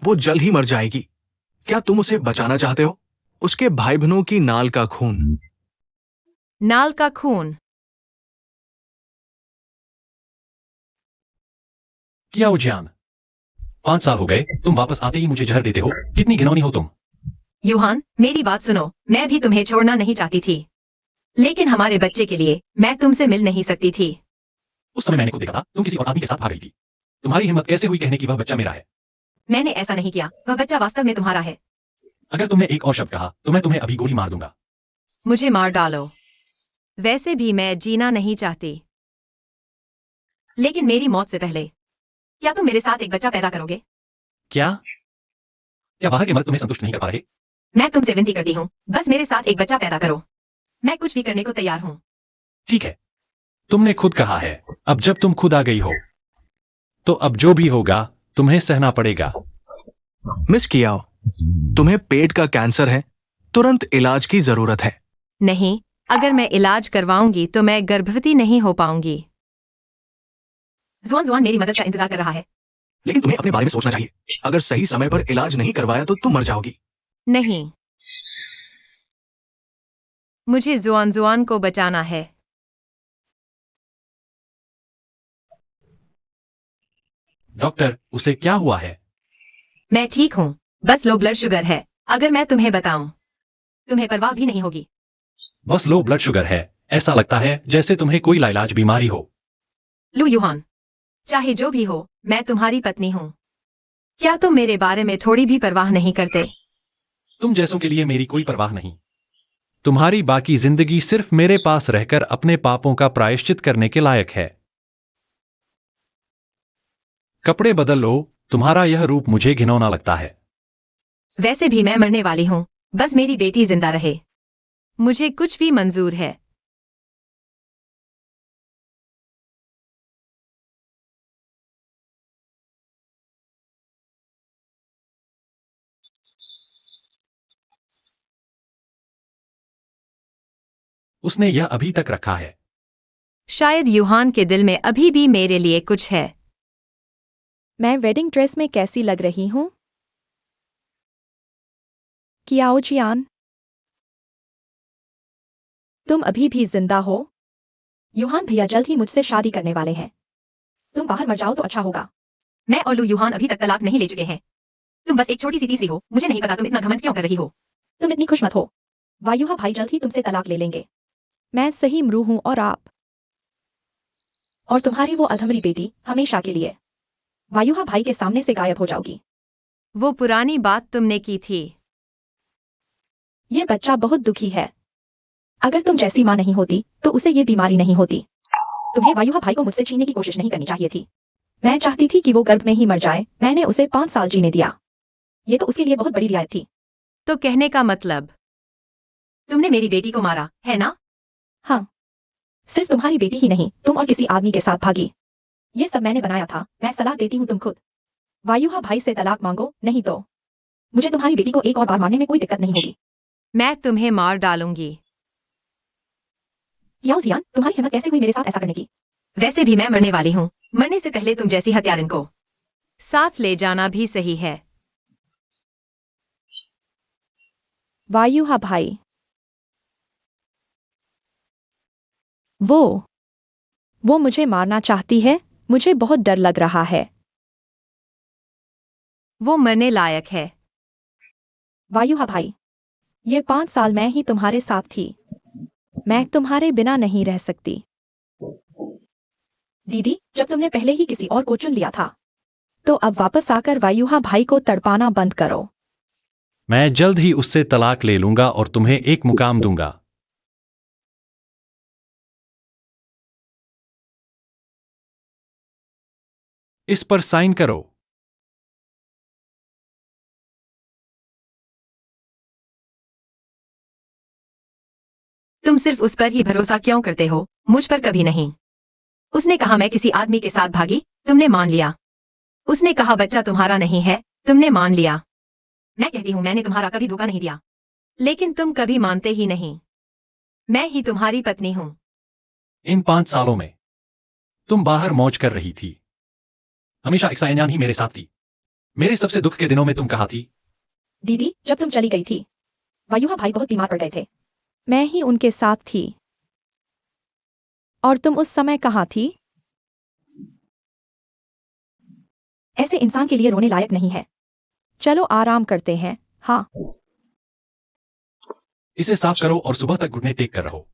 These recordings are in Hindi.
वो जल्द ही मर जाएगी। क्या तुम उसे बचाना चाहते हो? उसके भाई बहनों की नाल का खून। नाल का खून। क्या हो जियान? 5 साल हो गए, तुम वापस आते ही मुझे जहर देते हो। कितनी घिनौनी हो तुम। यूहान, मेरी बात सुनो। मैं भी तुम्हें छोड़ना नहीं चाहती थी, लेकिन हमारे बच्चे के लिए मैं तुमसे मिल नहीं सकती थी। उस समय मैंने खुद देखा था, तुम किसी और आदमी के साथ भाग रही थी। तुम्हारी हिम्मत कैसे हुई कहने की वह बच्चा मेरा है? मैंने ऐसा नहीं किया। वह बच्चा वास्तव में तुम्हारा है। अगर तुमने एक और शब्द कहा तो मैं तुम्हें अभी गोली मार दूंगा। मुझे मार डालो। वैसे भी मैं जीना नहीं चाहती, लेकिन मेरी मौत से पहले क्या तुम मेरे साथ एक बच्चा पैदा करोगे? क्या? क्या बाहर के मर्द तुम्हें संतुष्ट नहीं कर पा रहे? मैं तुमसे विनती करती हूँ, बस मेरे साथ एक बच्चा पैदा करो। मैं कुछ भी करने को तैयार हूँ। ठीक है, तुमने खुद कहा है। अब जब तुम खुद आ गई हो तो अब जो भी होगा तुम्हें सहना पड़ेगा। मिस कियाओ, तुम्हें पेट का कैंसर है। तुरंत इलाज की जरूरत है। नहीं, अगर मैं इलाज करवाऊंगी तो मैं गर्भवती नहीं हो पाऊंगी। जुआन जुआन मेरी मदद का इंतजार कर रहा है। लेकिन तुम्हें अपने बारे में सोचना चाहिए। अगर सही समय पर इलाज नहीं करवाया तो तुम मर जाओगी। नहीं, मुझे जुआन जुआन को बचाना है। डॉक्टर, उसे क्या हुआ है? मैं ठीक हूँ, बस लो ब्लड शुगर है। अगर मैं तुम्हें बताऊं, तुम्हें परवाह भी नहीं होगी। बस लो ब्लड शुगर है? ऐसा लगता है जैसे तुम्हें कोई लाइलाज बीमारी हो। लू यूहान, चाहे जो भी हो, मैं तुम्हारी पत्नी हूँ। क्या तुम मेरे बारे में थोड़ी भी परवाह नहीं करते? तुम जैसों के लिए मेरी कोई परवाह नहीं। तुम्हारी बाकी जिंदगी सिर्फ मेरे पास रहकर अपने पापों का प्रायश्चित करने के लायक है। कपड़े बदल लो, तुम्हारा यह रूप मुझे घिनौना लगता है। वैसे भी मैं मरने वाली हूँ, बस मेरी बेटी जिंदा रहे। मुझे कुछ भी मंजूर है। उसने यह अभी तक रखा है। शायद यूहान के दिल में अभी भी मेरे लिए कुछ है। मैं वेडिंग ड्रेस में कैसी लग रही हूँ? कियाओ जियान, तुम अभी भी जिंदा हो? यूहान भैया जल्द ही मुझसे शादी करने वाले हैं। तुम बाहर मर जाओ तो अच्छा होगा। मैं और लू यूहान अभी तक तलाक नहीं ले चुके हैं। तुम बस एक छोटी सी तीसरी हो। मुझे नहीं पता तुम इतना घमंड क्यों कर रही हो। तुम इतनी खुश मत हो। वायुहा भाई जल्द ही तुमसे तलाक ले लेंगे। मैं सही मरू हूँ और आप और तुम्हारी वो अधमरी बेटी हमेशा के लिए वायुहा भाई के सामने से गायब हो जाओगी। वो पुरानी बात तुमने की थी। ये बच्चा बहुत दुखी है। अगर तुम जैसी माँ नहीं होती तो उसे ये बीमारी नहीं होती। तुम्हें वायुहा भाई को मुझसे छीनने की कोशिश नहीं करनी चाहिए थी। मैं चाहती थी कि वो गर्भ में ही मर जाए। मैंने उसे 5 साल जीने दिया। ये तो उसके लिए बहुत बड़ी रियायत थी। तो कहने का मतलब, तुमने मेरी बेटी को मारा है ना? हाँ, सिर्फ तुम्हारी बेटी ही नहीं, तुम और किसी आदमी के साथ भागी। ये सब मैंने बनाया था। मैं सलाह देती हूँ तुम खुद वायुहा भाई से तलाक मांगो, नहीं तो मुझे तुम्हारी बेटी को एक और बार मारने में कोई दिक्कत नहीं होगी। मैं तुम्हें मार डालूंगी। याओ जियान, तुम्हारी हिम्मत कैसे हुई मेरे साथ ऐसा करने की? वैसे भी मैं मरने वाली हूँ। मरने से पहले तुम जैसी हत्यारिन को साथ ले जाना भी सही है। वायुहा भाई, वो मुझे मारना चाहती है। मुझे बहुत डर लग रहा है। वो मरने लायक है। वायुहा भाई, ये 5 साल मैं ही तुम्हारे साथ थी। मैं तुम्हारे बिना नहीं रह सकती। दीदी, जब तुमने पहले ही किसी और को चुन लिया था, तो अब वापस आकर वायुहा भाई को तड़पाना बंद करो। मैं जल्द ही उससे तलाक ले लूंगा और तुम्हें एक मुकाम दूंगा। इस पर साइन करो। तुम सिर्फ उस पर ही भरोसा क्यों करते हो, मुझ पर कभी नहीं? उसने कहा मैं किसी आदमी के साथ भागी, तुमने मान लिया। उसने कहा बच्चा तुम्हारा नहीं है, तुमने मान लिया। मैं कहती हूँ मैंने तुम्हारा कभी धोखा नहीं दिया, लेकिन तुम कभी मानते ही नहीं। मैं ही तुम्हारी पत्नी हूँ। इन 5 सालों में तुम बाहर मौज कर रही थी। हमेशा एक्साइन्यान ही मेरे साथ थी। मेरे सबसे दुख के दिनों में तुम कहाँ थी? दीदी, जब तुम चली गई थी, वायुहा भाई बहुत बीमार पड़ गए थे। मैं ही उनके साथ थी। और तुम उस समय कहाँ थी? ऐसे इंसान के लिए रोने लायक नहीं है। चलो आराम करते हैं। हाँ, इसे साफ करो और सुबह तक घुटने टेक कर रहो।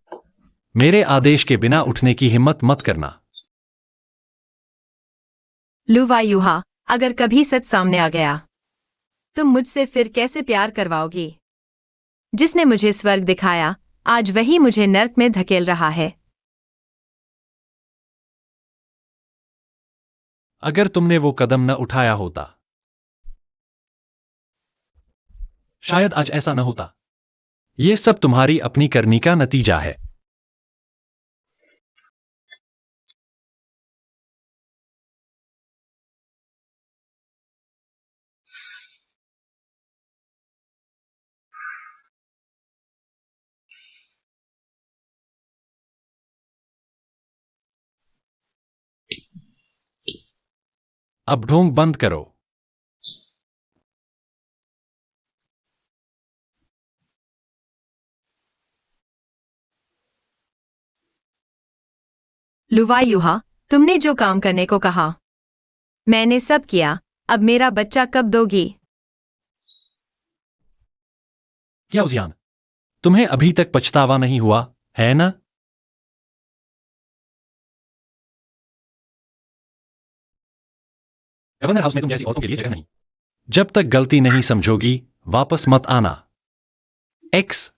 मेरे आदेश के बिना उठने की हिम्मत मत करना। लुवायुहा, अगर कभी सच सामने आ गया, तुम मुझसे फिर कैसे प्यार करवाओगी? जिसने मुझे स्वर्ग दिखाया, आज वही मुझे नर्क में धकेल रहा है। अगर तुमने वो कदम न उठाया होता, शायद आज ऐसा न होता। ये सब तुम्हारी अपनी करनी का नतीजा है। अब ढोंग बंद करो। लुवायुहा, तुमने जो काम करने को कहा, मैंने सब किया। अब मेरा बच्चा कब दोगी? क्या उजियान, तुम्हें अभी तक पछतावा नहीं हुआ, है ना? गवर्नर हाउस में तुम जैसी औरतों के लिए जगह नहीं। जब तक गलती नहीं समझोगी, वापस मत आना। एक्स।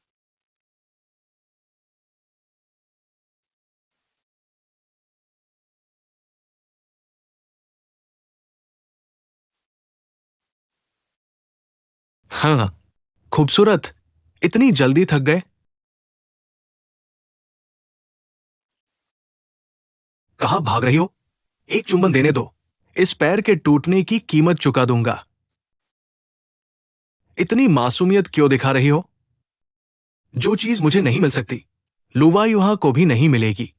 हाँ, खूबसूरत, इतनी जल्दी थक गए? कहाँ भाग रही हो? एक चुंबन देने दो। इस पैर के टूटने की कीमत चुका दूंगा। इतनी मासूमियत क्यों दिखा रही हो? जो चीज मुझे नहीं मिल सकती, लुवायुहा को भी नहीं मिलेगी।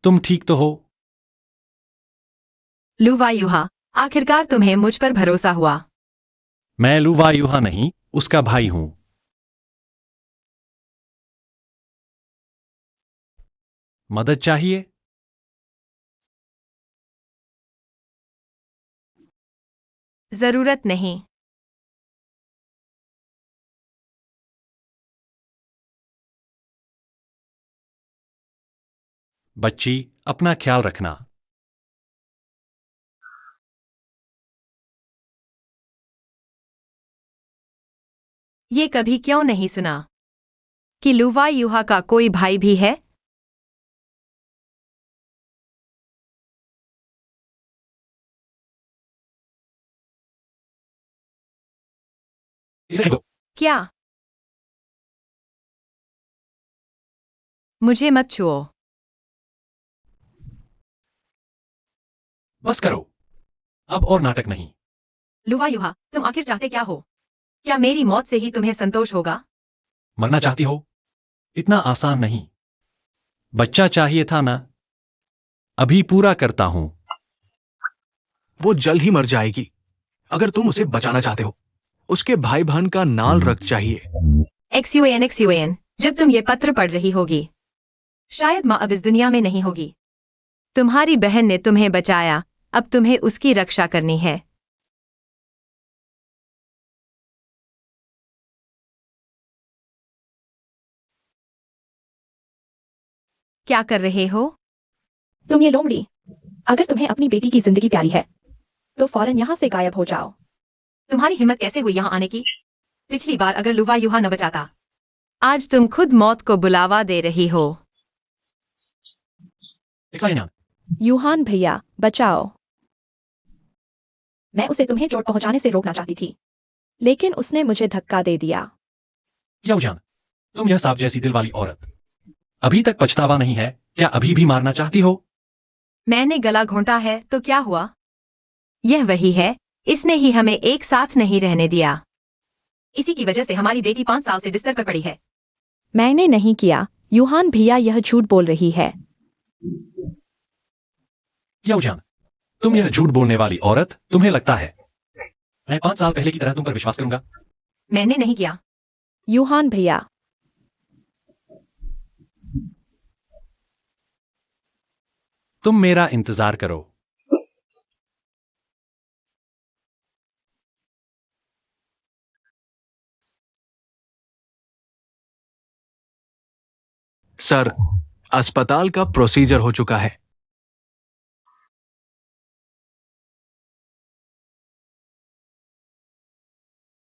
तुम ठीक तो हो? लुवायुहा, आखिरकार तुम्हें मुझ पर भरोसा हुआ। मैं लुवायुहा नहीं, उसका भाई हूं। मदद चाहिए? जरूरत नहीं। बच्ची, अपना ख्याल रखना। ये कभी क्यों नहीं सुना कि लुवायुहा का कोई भाई भी है? इसे दो। क्या? मुझे मत छुओ। बस करो। अब और नाटक नहीं। लुवायुहा, तुम आखिर चाहते क्या हो? क्या मेरी मौत से ही तुम्हें संतोष होगा? मरना चाहती हो? इतना आसान नहीं। बच्चा चाहिए था ना? अभी पूरा करता हूं। वो जल्द ही मर जाएगी। अगर तुम उसे बचाना चाहते हो, उसके भाई बहन का नाल रक्त चाहिए। XUAN, जब तुम ये पत्र पढ़ रही होगी, शायद माँ अब इस दुनिया में नहीं होगी। तुम्हारी बहन ने तुम्हें बचाया, अब तुम्हें उसकी रक्षा करनी है। क्या कर रहे हो? तुम ये लोमड़ी, अगर तुम्हें अपनी बेटी की जिंदगी प्यारी है, तो फौरन यहाँ से गायब हो जाओ। तुम्हारी हिम्मत कैसे हुई यहाँ आने की? पिछली बार अगर लुवायुहा न बचाता, आज तुम खुद मौत को बुलावा दे रही हो। एक्साइनान, यूहान भैया, बचाओ। मैं उसे तुम्हें चोट पहुंचाने से रोकना चाहती थी, लेकिन उसने मुझे धक्का दे दिया। याओजान, तुम यह सांप जैसी दिल वाली औरत, अभी तक पछतावा नहीं है? क्या अभी भी मारना चाहती हो? मैंने गला घोंटा है तो क्या हुआ? यह वही है, इसने ही हमें एक साथ नहीं रहने दिया। इसी की वजह से हमारी बेटी 5 साल से बिस्तर पर पड़ी है। मैंने नहीं किया, यूहान भैया यह झूठ बोल रही है। याओजान, तुम यह झूठ बोलने वाली औरत, तुम्हें लगता है मैं 5 साल पहले की तरह तुम पर विश्वास करूंगा? मैंने नहीं किया। यूहान भैया, तुम मेरा इंतजार करो। सर, अस्पताल का प्रोसीजर हो चुका है।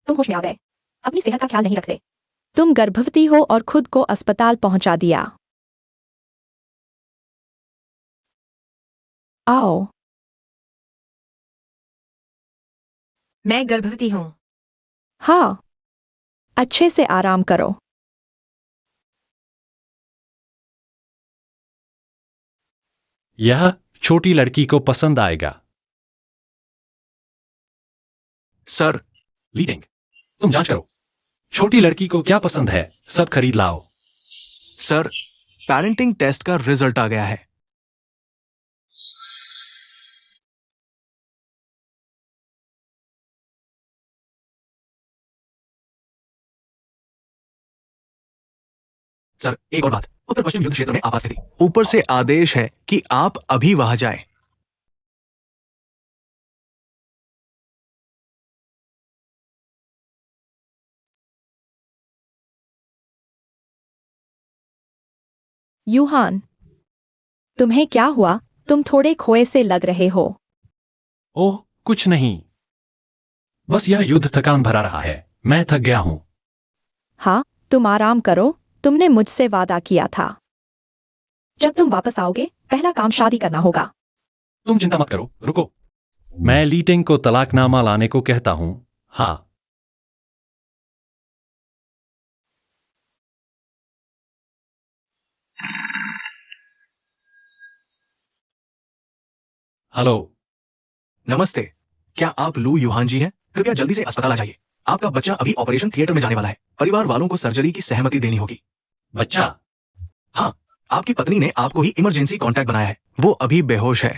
तुम होश में आ गए, अपनी सेहत का ख्याल नहीं रखते। तुम गर्भवती हो और खुद को अस्पताल पहुंचा दिया। आओ। मैं गर्भवती हूँ। हाँ, अच्छे से आराम करो। यह छोटी लड़की को पसंद आएगा। सर, लीडिंग, तुम जांच करो। छोटी लड़की को क्या पसंद है, सब खरीद लाओ। सर, पेरेंटिंग टेस्ट का रिजल्ट आ गया है। सर, एक और बात, उत्तर पश्चिम युद्ध क्षेत्र में आपात स्थिति। ऊपर से आदेश है कि आप अभी वहां जाएं। यूहान, तुम्हें क्या हुआ? तुम थोड़े खोए से लग रहे हो। ओह, कुछ नहीं, बस यह युद्ध थकान भरा रहा है। मैं थक गया हूं। हाँ, तुम आराम करो। तुमने मुझसे वादा किया था। जब तुम वापस आओगे, पहला काम शादी करना होगा। तुम चिंता मत करो, रुको। मैं लीटिंग को तलाकनामा लाने को कहता हूं। हाँ। हेलो। नमस्ते, क्या आप लू यूहान जी हैं? कृपया जल्दी से अस्पताल आ जाइए। आपका बच्चा अभी ऑपरेशन थिएटर में जाने वाला है। परिवार वालों को सर्जरी की सहमति देनी होगी। बच्चा? हाँ, आपकी पत्नी ने आपको ही इमरजेंसी कांटेक्ट बनाया है। वो अभी बेहोश है।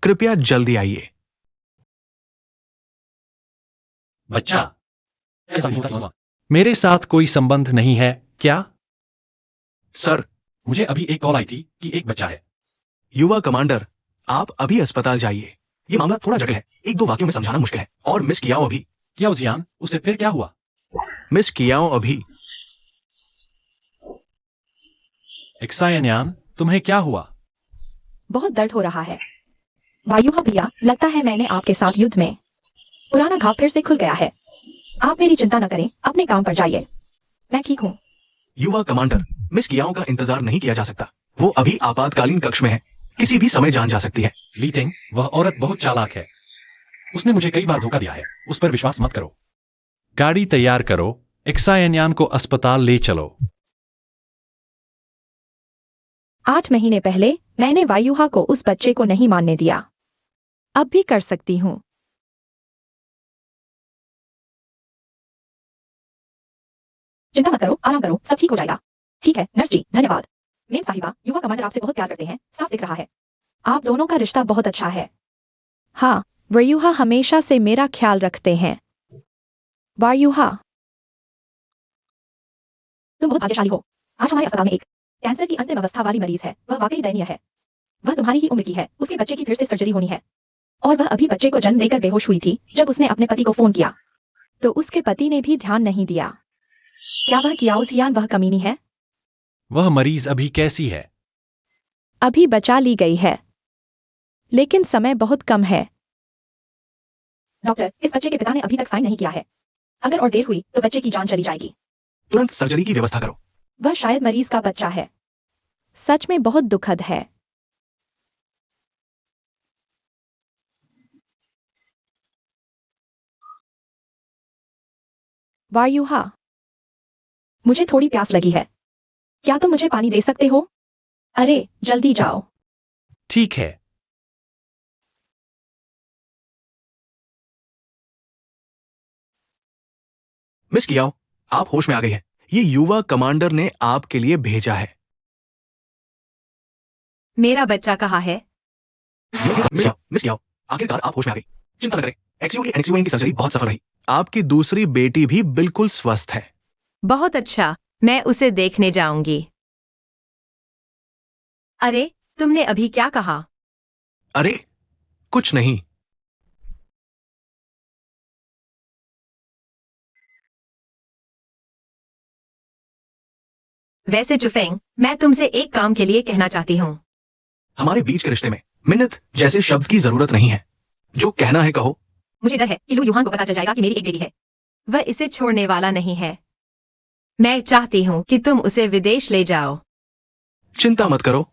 कृपया जल्दी आइए। बच्चा? ऐसा नहीं होता। मेरे साथ कोई संबंध नहीं है क्या? सर, मुझे अभी एक कॉल आई थी कि एक बच्चा है। युवा कमांडर, आप अभी अस्पताल जाइए। ये मामला थोड़ा जटिल है, एक दो वाक्यों में समझाना मुश्किल है। और मिस कियाओ अभी। क्या उजियान, उसे फिर क्या हुआ? मिस कियाओ अभी। एक्सायन्यान, तुम्हें क्या हुआ? बहुत दर्द हो रहा है। वायुहा भैया, लगता है मैंने आपके साथ युद्ध में पुराना घाव फिर से खुल गया है। आप मेरी चिंता न करें, अपने काम पर जाइए। मैं ठीक हूँ। युवा कमांडर, मिस कियाओ का इंतजार नहीं किया जा सकता। वो अभी आपातकालीन कक्ष में है, किसी भी समय जान जा सकती है। लीटिंग, वह औरत बहुत चालाक है। उसने मुझे कई बार धोखा दिया है। उस पर विश्वास मत करो। गाड़ी तैयार करो, एक्सायन्यान को अस्पताल ले चलो। 8 महीने पहले मैंने वायुहा को उस बच्चे को नहीं मानने दिया। अब भी कर सकती हूँ। चिंता मत करो, आराम करो, सब ठीक हो जाएगा। ठीक है नर्स जी, धन्यवाद। मेम साहिबा, युवा कमांडर आपसे बहुत प्यार करते हैं, साफ दिख रहा है। आप दोनों का रिश्ता बहुत अच्छा है। हाँ, वायुहा हमेशा से मेरा ख्याल रखते हैं। वायुहा, तुम बहुत भाग्यशाली हो। आज हमारे अस्पताल में एक कैंसर की अंतिम अवस्था वाली मरीज है। वह वाकई दयनीय है। वह तुम्हारी ही उम्र की है। उसके बच्चे की फिर से सर्जरी होनी है। और वह अभी बच्चे को जन्म देकर बेहोश हुई थी जब उसने अपने पति को फोन किया, तो उसके पति ने भी ध्यान नहीं दिया। क्या वह कियाओजियान वह कमीनी है? वह मरीज अभी कैसी है? अभी बचा ली गई है, लेकिन समय बहुत कम है। डॉक्टर, इस बच्चे के पिता ने अभी तक साइन नहीं किया है। अगर और देर हुई तो बच्चे की जान चली जाएगी। तुरंत सर्जरी की व्यवस्था करो। वह शायद मरीज का बच्चा है। सच में बहुत दुखद है। वायुहा, मुझे थोड़ी प्यास लगी है। क्या तुम मुझे पानी दे सकते हो? अरे, जल्दी जाओ। ठीक है। मिस कियाओ, आप होश में आ गई हैं। ये युवा कमांडर ने आपके लिए भेजा है। मेरा बच्चा कहाँ है? मिस कियाओ, आखिरकार आप होश में आ गई। चिंता न करें, एक्सयूवी एनएक्सयूवी की सर्जरी बहुत सफल रही। आपकी दूसरी बेटी भी बिल्कुल स्वस्थ है। बहुत अच्छा, मैं उसे देखने जाऊंगी। अरे, तुमने अभी क्या कहा? अरे कुछ नहीं। वैसे चुफेंग, मैं तुमसे एक काम के लिए कहना चाहती हूँ। हमारे बीच के रिश्ते में मिन्नत जैसे शब्द की जरूरत नहीं है। जो कहना है कहो। मुझे डर है कि लू युहान को पता चल जाएगा कि मेरी एक बेटी है। वह इसे छोड़ने वाला नहीं है। मैं चाहती हूँ कि तुम उसे विदेश ले जाओ। चिंता मत करो,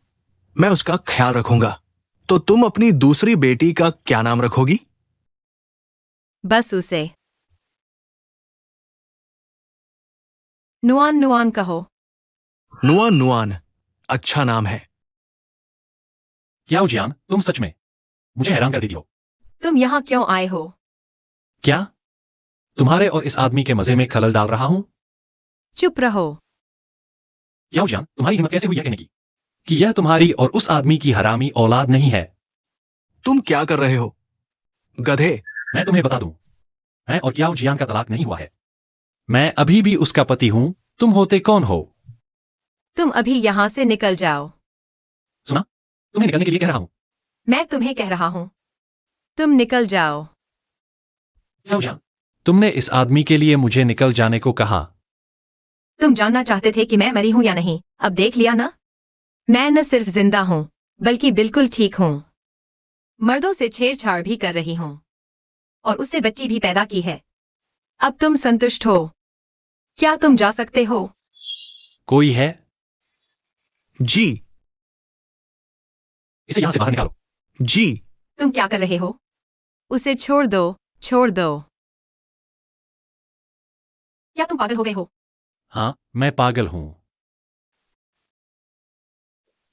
मैं उसका ख्याल रखूंगा। तो तुम अपनी दूसरी बेटी का क्या नाम रखोगी? बस उसे नुआन नुआन कहो। नुआन नुआन अच्छा नाम है। याओ जियान, तुम सच में मुझे हैरान कर देती हो। तुम यहाँ क्यों आए हो? क्या तुम्हारे और इस आदमी के मजे में खलल डाल रहा हूं? चुप रहो। याओ जियान, तुम्हारी हिम्मत कैसे हुई यह कहने की कि यह तुम्हारी और उस आदमी की हरामी औलाद नहीं है? तुम क्या कर रहे हो, गधे? मैं तुम्हें बता दूं, मैं और याओ जियान का तलाक नहीं हुआ है। मैं अभी भी उसका पति हूं। तुम होते कौन हो? तुम अभी यहाँ से निकल जाओ। सुना, तुम्हें निकलने के लिए कह रहा हूं। मैं तुम्हें कह रहा हूँ, तुम निकल जाओ। याओ जियान, तुमने इस आदमी के लिए मुझे निकल जाने को कहा। तुम जानना चाहते थे कि मैं मरी हूं या नहीं, अब देख लिया ना। मैं न सिर्फ जिंदा हूं, बल्कि बिल्कुल ठीक हूं। मर्दों से छेड़छाड़ भी कर रही हूं और उससे बच्ची भी पैदा की है। अब तुम संतुष्ट हो? क्या तुम जा सकते हो? कोई है? जी इसे यहां से बाहर निकालो। जी। तुम क्या कर रहे हो? उसे छोड़ दो, छोड़ दो। क्या तुम पागल हो गए हो? हाँ, मैं पागल हूं।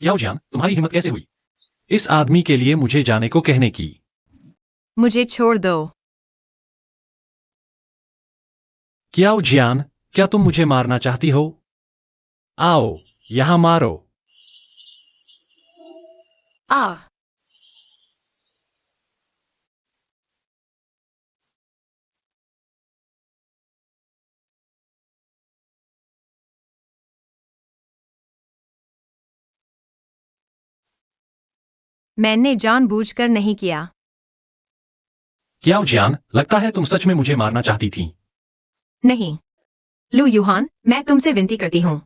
याओ जियान, तुम्हारी हिम्मत कैसे हुई इस आदमी के लिए मुझे जाने को कहने की? मुझे छोड़ दो। याओ जियान, क्या तुम मुझे मारना चाहती हो? आओ, यहां मारो। आ मैंने जानबूझकर नहीं किया। याओ जियान, लगता है तुम सच में मुझे मारना चाहती थी। नहीं, लू युहान, मैं तुमसे विनती करती हूँ,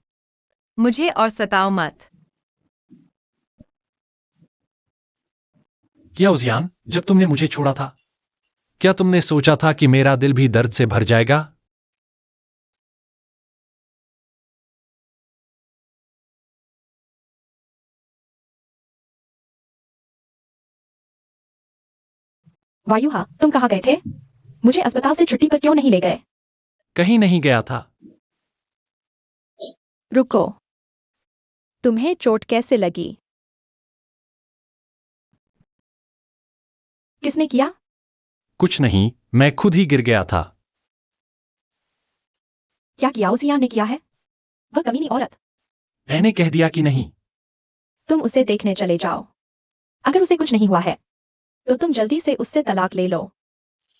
मुझे और सताओ मत। याओ जियान, जब तुमने मुझे छोड़ा था, क्या तुमने सोचा था कि मेरा दिल भी दर्द से भर जाएगा? वायुहा, तुम कहाँ गए थे? मुझे अस्पताल से छुट्टी पर क्यों नहीं ले गए? कहीं नहीं गया था। रुको, तुम्हें चोट कैसे लगी? किसने किया? कुछ नहीं, मैं खुद ही गिर गया था। क्या कियाओ जियान ने किया है? वह कमीनी औरत। मैंने कह दिया कि नहीं। तुम उसे देखने चले जाओ। अगर उसे कुछ नहीं हुआ है तो तुम जल्दी से उससे तलाक ले लो।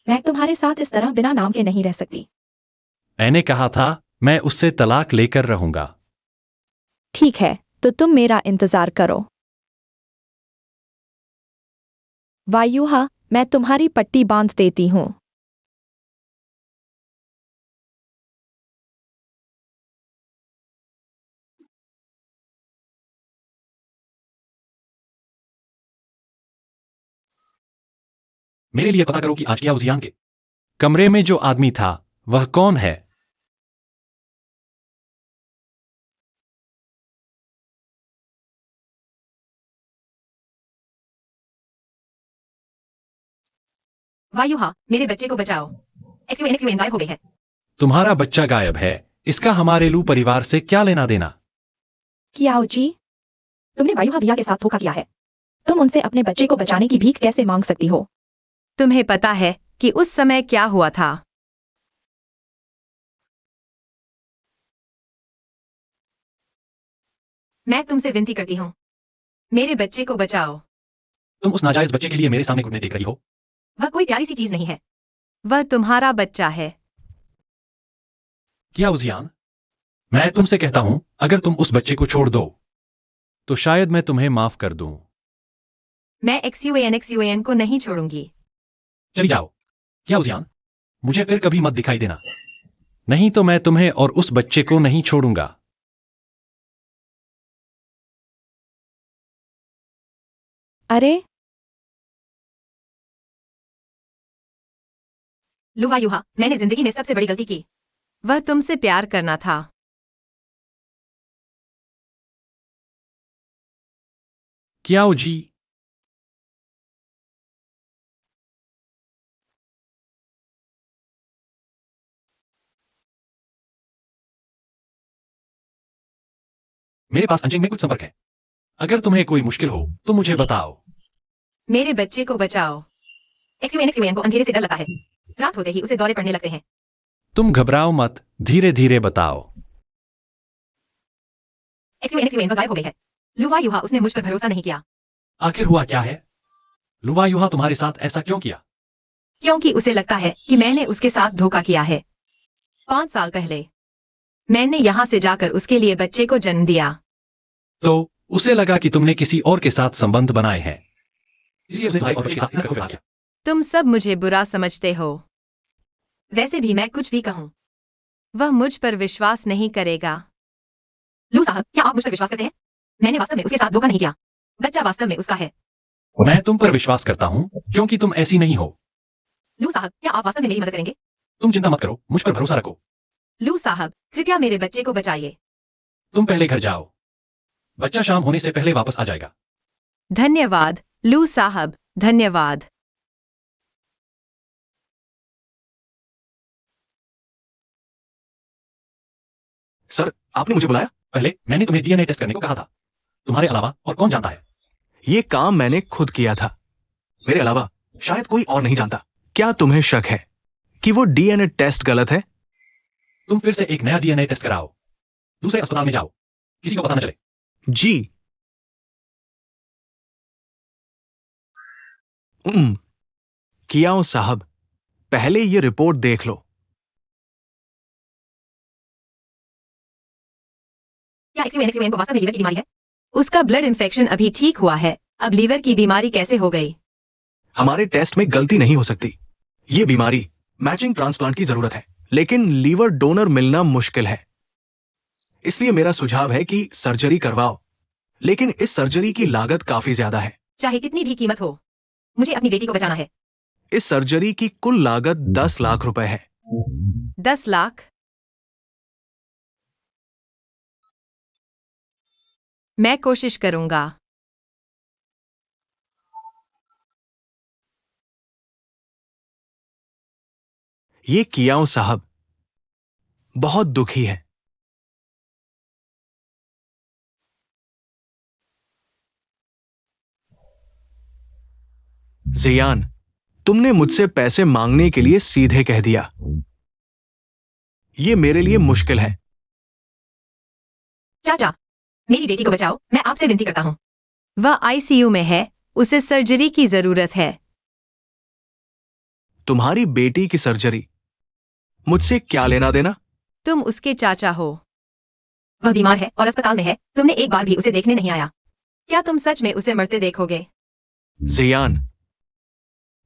मैं तुम्हारे साथ इस तरह बिना नाम के नहीं रह सकती। मैंने कहा था मैं उससे तलाक लेकर रहूंगा। ठीक है, तो तुम मेरा इंतजार करो। वायुहा, मैं तुम्हारी पट्टी बांध देती हूँ। मेरे लिए पता करो कि आज क्या उजियान के कमरे में जो आदमी था वह कौन है। वायुहा, मेरे बच्चे को बचाओ। एक्सयूएन गायब हो गई है। तुम्हारा बच्चा गायब है, इसका हमारे लू परिवार से क्या लेना देना? कियाओ जी, तुमने वायुहा भैया के साथ धोखा किया है। तुम उनसे अपने बच्चे को बचाने की भीख कैसे मांग सकती हो? तुम्हें पता है कि उस समय क्या हुआ था? मैं तुमसे विनती करती हूँ, मेरे बच्चे को बचाओ। तुम उस नाजायज बच्चे के लिए मेरे सामने घुटने टेक रही हो। वह कोई प्यारी सी चीज नहीं है, वह तुम्हारा बच्चा है। क्या उजियान, मैं तुमसे कहता हूं, अगर तुम उस बच्चे को छोड़ दो तो शायद मैं तुम्हें माफ कर दूं। मैं XUAN को नहीं छोड़ूंगी। चली जाओ। क्या उजियान, मुझे फिर कभी मत दिखाई देना, नहीं तो मैं तुम्हें और उस बच्चे को नहीं छोड़ूंगा। अरे लुवा युहा, मैंने जिंदगी में सबसे बड़ी गलती की। वह तुमसे प्यार करना था। क्याओ जी, मेरे पास अंजिंग में कुछ संपर्क है। अगर तुम्हें कोई मुश्किल हो तो मुझे बताओ। मेरे बच्चे को बचाओ। XUAN को अंधेरे से डर लगता है। रात होते ही उसे दौरे पड़ने लगते हैं। तुम घबराओ मत, धीरे धीरे बताओ। XUAN गायब हो गई है। लुवा युहा, उसने मुझ पर भरोसा नहीं किया। आखिर हुआ क्या है? लुवा युहा तुम्हारे साथ ऐसा क्यों किया? क्योंकि उसे लगता है कि मैंने उसके साथ धोखा किया है। 5 साल पहले मैंने यहाँ से जाकर उसके लिए बच्चे को जन्म दिया। तो उसे लगा कि तुमने किसी और के साथ संबंध बनाए हैं, इसलिए उसने भाई और बच्चे के साथ इनका विवाह किया। तुम सब मुझे बुरा समझते हो। वैसे भी मैं कुछ भी कहूँ, वह मुझ पर विश्वास नहीं करेगा। लू साहब, क्या आप मुझ पर विश्वास करते हैं? मैंने वास्तव में उसके साथ धोखा नहीं किया। बच्चा वास्तव में उसका है। मैं तुम पर विश्वास करता हूं क्योंकि तुम ऐसी नहीं हो। लू साहब, क्या आप वास्तव में मेरी मदद करेंगे? तुम चिंता मत करो, मुझ पर भरोसा रखो। लू साहब, कृपया मेरे बच्चे को बचाइए। तुम पहले घर जाओ, बच्चा शाम होने से पहले वापस आ जाएगा। धन्यवाद लू साहब, धन्यवाद। सर, आपने मुझे बुलाया? पहले मैंने तुम्हें डीएनए टेस्ट करने को कहा था। तुम्हारे अलावा और कौन जानता है? ये काम मैंने खुद किया था। मेरे अलावा शायद कोई और नहीं जानता। क्या तुम्हें शक है कि वो डीएनए टेस्ट गलत है? तुम फिर से एक नया डीएनए टेस्ट कराओ। दूसरे अस्पताल में जाओ, किसी को पता न चले। जी। कियाओ साहब, पहले ये रिपोर्ट देख लो। क्या XUAN को वास्तव में लीवर की बीमारी है? उसका ब्लड इंफेक्शन अभी ठीक हुआ है, अब लीवर की बीमारी कैसे हो गई? हमारे टेस्ट में गलती नहीं हो सकती। ये बीमारी मैचिंग ट्रांसप्लांट की जरूरत है, लेकिन लीवर डोनर मिलना मुश्किल है। इसलिए मेरा सुझाव है कि सर्जरी करवाओ, लेकिन इस सर्जरी की लागत काफी ज्यादा है। चाहे कितनी भी कीमत हो, मुझे अपनी बेटी को बचाना है। इस सर्जरी की कुल लागत 10 लाख रुपए है। 10 लाख? मैं कोशिश करूंगा। ये कियाओ साहब बहुत दुखी है। जियान, तुमने मुझसे पैसे मांगने के लिए सीधे कह दिया। ये मेरे लिए मुश्किल है। चाचा, मेरी बेटी को बचाओ, मैं आपसे विनती करता हूँ। वह ICU में है, उसे सर्जरी की जरूरत है। तुम्हारी बेटी की सर्जरी मुझसे क्या लेना देना? तुम उसके चाचा हो। वह बीमार है और अस्पताल में है, तुमने एक बार भी उसे देखने नहीं आया। क्या तुम सच में उसे मरते देखोगे? जियान,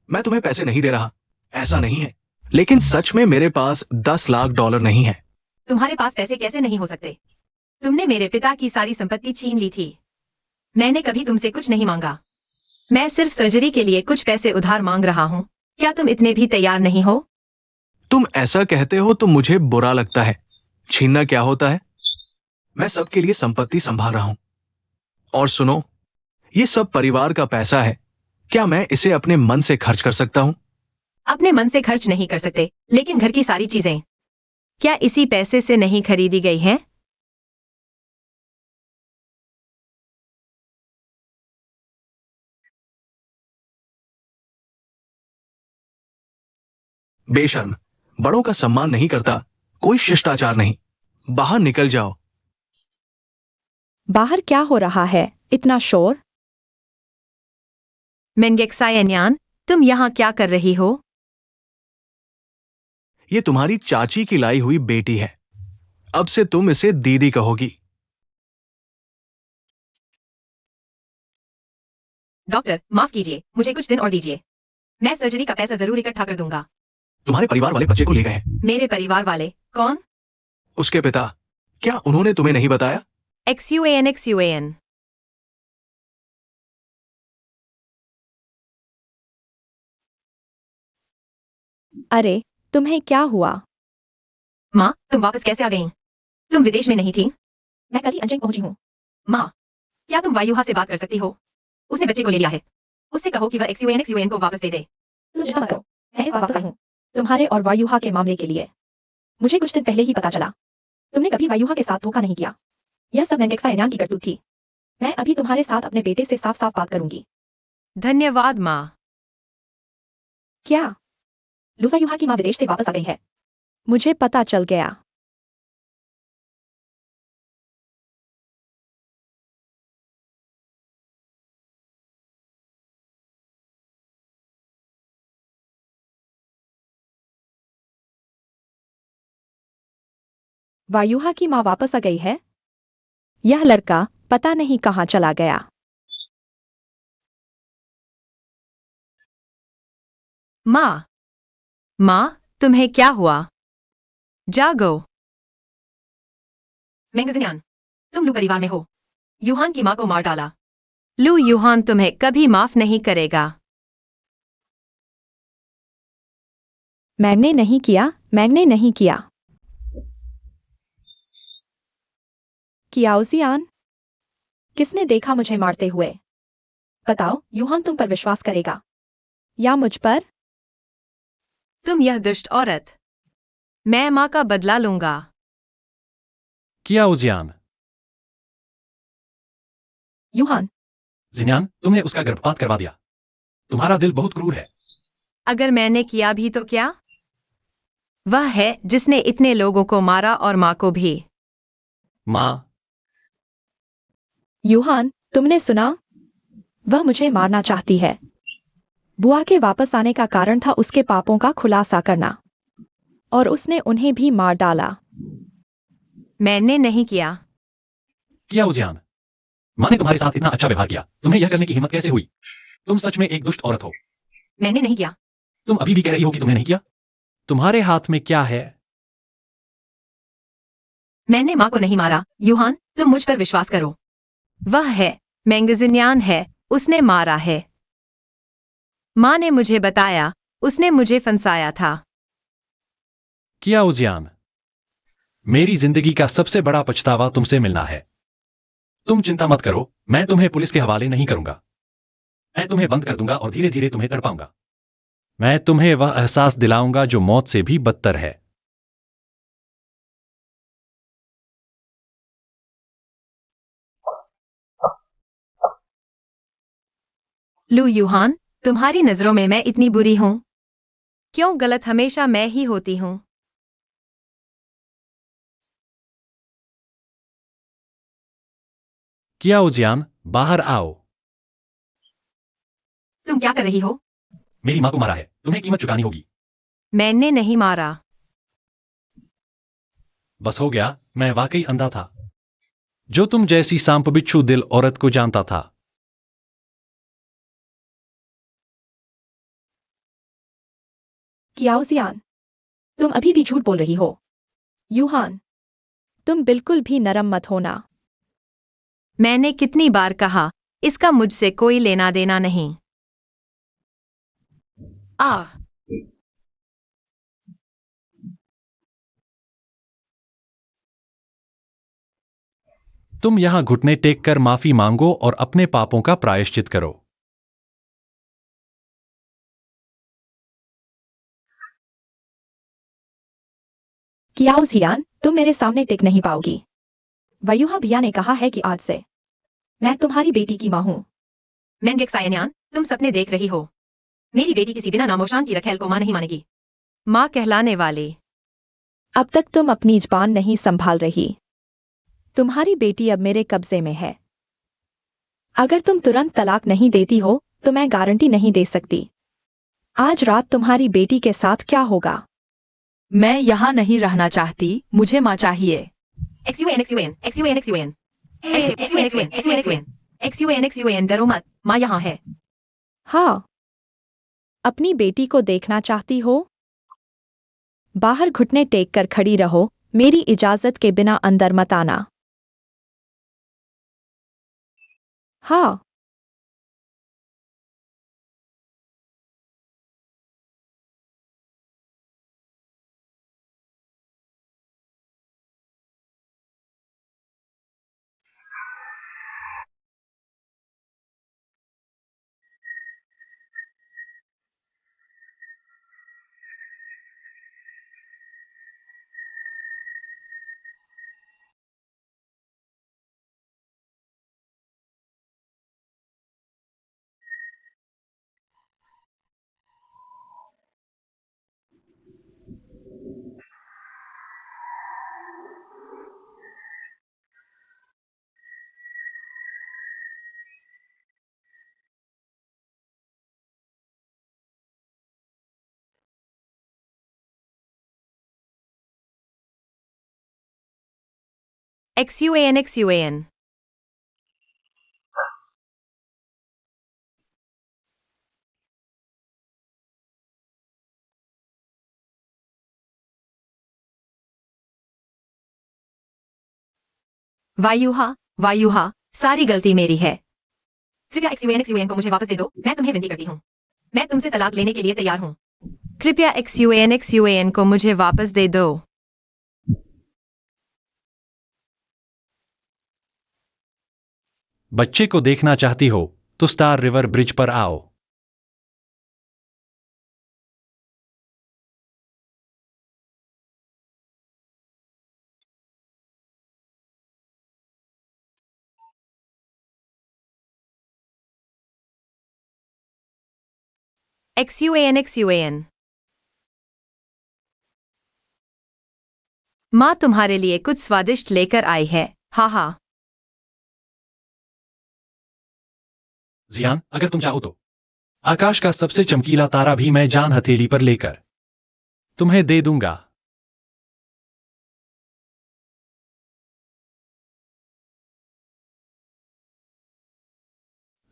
मैं तुम्हें पैसे नहीं दे रहा, ऐसा नहीं है, लेकिन सच में मेरे पास 10 लाख डॉलर नहीं है। तुम्हारे पास पैसे कैसे नहीं हो सकते? तुमने मेरे पिता की सारी संपत्ति छीन ली थी। मैंने कभी तुमसे कुछ नहीं मांगा। मैं सिर्फ सर्जरी के लिए कुछ पैसे उधार मांग रहा हूँ। क्या तुम इतने भी तैयार नहीं हो? तुम ऐसा कहते हो तो मुझे बुरा लगता है। छीनना क्या होता है? मैं सबके लिए संपत्ति संभाल रहा हूं। और सुनो, ये सब परिवार का पैसा है। क्या मैं इसे अपने मन से खर्च कर सकता हूं? अपने मन से खर्च नहीं कर सकते, लेकिन घर की सारी चीजें क्या इसी पैसे से नहीं खरीदी गई हैं? बेशर्म, बड़ों का सम्मान नहीं करता, कोई शिष्टाचार नहीं। बाहर निकल जाओ। बाहर क्या हो रहा है, इतना शोर? मेंगेक्सायन्यान, तुम यहाँ क्या कर रही हो? ये तुम्हारी चाची की लाई हुई बेटी है। अब से तुम इसे दीदी कहोगी। डॉक्टर, माफ कीजिए, मुझे कुछ दिन और दीजिए। मैं सर्जरी का पैसा जरूर इकट्ठा कर दूंगा। तुम्हारे परिवार वाले बच्चे को ले गए हैं। मेरे परिवार वाले? कौन? उसके पिता। क्या उन्होंने तुम्हें नहीं बताया? XUAN। अरे, तुम्हें क्या हुआ? माँ, तुम वापस कैसे आ गई? तुम विदेश में नहीं थी? मैं कल ही अंजंग पहुंची हूँ। माँ, क्या तुम वायुहा से बात कर सकती हो? उसने बच्चे को ले लिया है। उससे कहो कि वह XUAN को वापस दे दे। तुम चिंता मत करो, मैं इस वापस आई हूँ तुम्हारे और वायुहा के मामले के लिए। मुझे कुछ दिन पहले ही पता चला तुमने कभी वायुहा के साथ धोखा नहीं किया। यह सब मेंगेक्सायन्यान की करतूत थी। मैं अभी तुम्हारे साथ अपने बेटे से साफ साफ बात करूंगी। धन्यवाद माँ। क्या लुवायुहा की माँ विदेश से वापस आ गई है? मुझे पता चल गया। वायुहा की माँ वापस आ गई है? यह लड़का पता नहीं कहाँ चला गया। माँ, माँ, तुम्हें क्या हुआ? जागो। मेंगेजियान, तुम लू परिवार में हो। यूहान की माँ को मार डाला। लू यूहान तुम्हें कभी माफ नहीं करेगा। मैंने नहीं किया, मैंने नहीं किया। कियाओजियान, किसने देखा मुझे मारते हुए? बताओ, यूहान तुम पर विश्वास करेगा या मुझ पर? तुम यह दुष्ट औरत। मैं माँ का बदला लूंगा। कियाओजियान, यूहान, जिन्यान, तुमने उसका गर्भपात करवा दिया। तुम्हारा दिल बहुत क्रूर है। अगर मैंने किया भी तो क्या? वह है जिसने इतने लोगों को मारा और माँ को भी। माँ, यूहान, तुमने सुना? वह मुझे मारना चाहती है। बुआ के वापस आने का कारण था उसके पापों का खुलासा करना, और उसने उन्हें भी मार डाला। मैंने नहीं किया। कियाओजियान, माँ ने तुम्हारे साथ इतना अच्छा व्यवहार किया, तुम्हें यह करने की हिम्मत कैसे हुई? तुम सच में एक दुष्ट औरत हो। मैंने नहीं किया। तुम अभी भी कह रही हो कि तुमने नहीं किया। तुम्हारे हाथ में क्या है? मैंने माँ को नहीं मारा। यूहान, तुम मुझ पर विश्वास करो। वह है, मेंगेजियान है, उसने मारा है। माँ ने मुझे बताया, उसने मुझे फंसाया था। कियाओजियान, मेरी जिंदगी का सबसे बड़ा पछतावा तुमसे मिलना है। तुम चिंता मत करो, मैं तुम्हें पुलिस के हवाले नहीं करूंगा। मैं तुम्हें बंद कर दूंगा और धीरे धीरे तुम्हें तड़पाऊंगा। मैं तुम्हें वह एहसास दिलाऊंगा जो मौत से भी बदतर है। लू यूहान, तुम्हारी नजरों में मैं इतनी बुरी हूं? क्यों गलत हमेशा मैं ही होती हूं? कियाओजियान, बाहर आओ। तुम क्या कर रही हो? मेरी माँ को मारा है, तुम्हें कीमत चुकानी होगी। मैंने नहीं मारा। बस हो गया, मैं वाकई अंधा था। जो तुम जैसी सांप बिच्छू दिल औरत को जानता था। कियाओजियान, तुम अभी भी झूठ बोल रही हो। यूहान, तुम बिल्कुल भी नरम मत होना। मैंने कितनी बार कहा, इसका मुझसे कोई लेना देना नहीं। आ तुम यहां घुटने टेक कर माफी मांगो और अपने पापों का प्रायश्चित करो। कियाओजियान, तुम मेरे सामने टिक नहीं पाओगी। वायुहा भैया ने कहा है कि आज से मैं तुम्हारी बेटी की माँ हूँ। मेंगेक्सायन्यान, तुम सपने देख रही हो। मेरी बेटी किसी बिना नामोशान की रखेल को माँ नहीं मानेगी। माँ कहलाने वाली। अब तक तुम अपनी जुबान नहीं संभाल रही। तुम्हारी बेटी अब मेरे कब्जे में है। अगर तुम तुरंत तलाक नहीं देती हो तो मैं गारंटी नहीं दे सकती आज रात तुम्हारी बेटी के साथ क्या होगा। मैं यहाँ नहीं रहना चाहती, मुझे माँ चाहिए। डरो मत, माँ यहाँ है। हाँ, अपनी बेटी को देखना चाहती हो? बाहर घुटने टेक कर खड़ी रहो, मेरी इजाजत के बिना अंदर मत आना। हाँ। XUAN वायुहा, सारी गलती मेरी है। कृपया XUAN को मुझे वापस दे दो, मैं तुम्हें विनती करती हूँ। मैं तुमसे तलाक लेने के लिए तैयार हूँ। कृपया XUAN को मुझे वापस दे दो। बच्चे को देखना चाहती हो तो स्टार रिवर ब्रिज पर आओ। XUAN माँ तुम्हारे लिए कुछ स्वादिष्ट लेकर आई है। हा हा। जियान, अगर तुम चाहो तो आकाश का सबसे चमकीला तारा भी मैं जान हथेली पर लेकर तुम्हें दे दूंगा।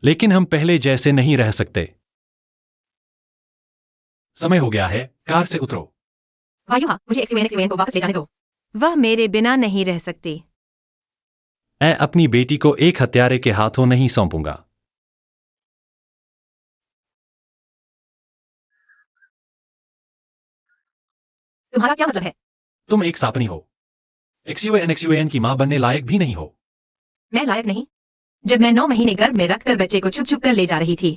लेकिन हम पहले जैसे नहीं रह सकते। समय हो गया है, कार से उतरो। वायुहा, मुझे XUAN को वापस ले जाने दो। वह मेरे बिना नहीं रह सकती। मैं अपनी बेटी को एक हत्यारे के हाथों नहीं सौंपूंगा। तुम्हारा क्या मतलब है? तुम एक सापनी हो। XUAN की मां बनने लायक भी नहीं हो। मैं लायक नहीं? जब मैं 9 महीने गर्भ में रखकर बच्चे को छुप छुप कर ले जा रही थी,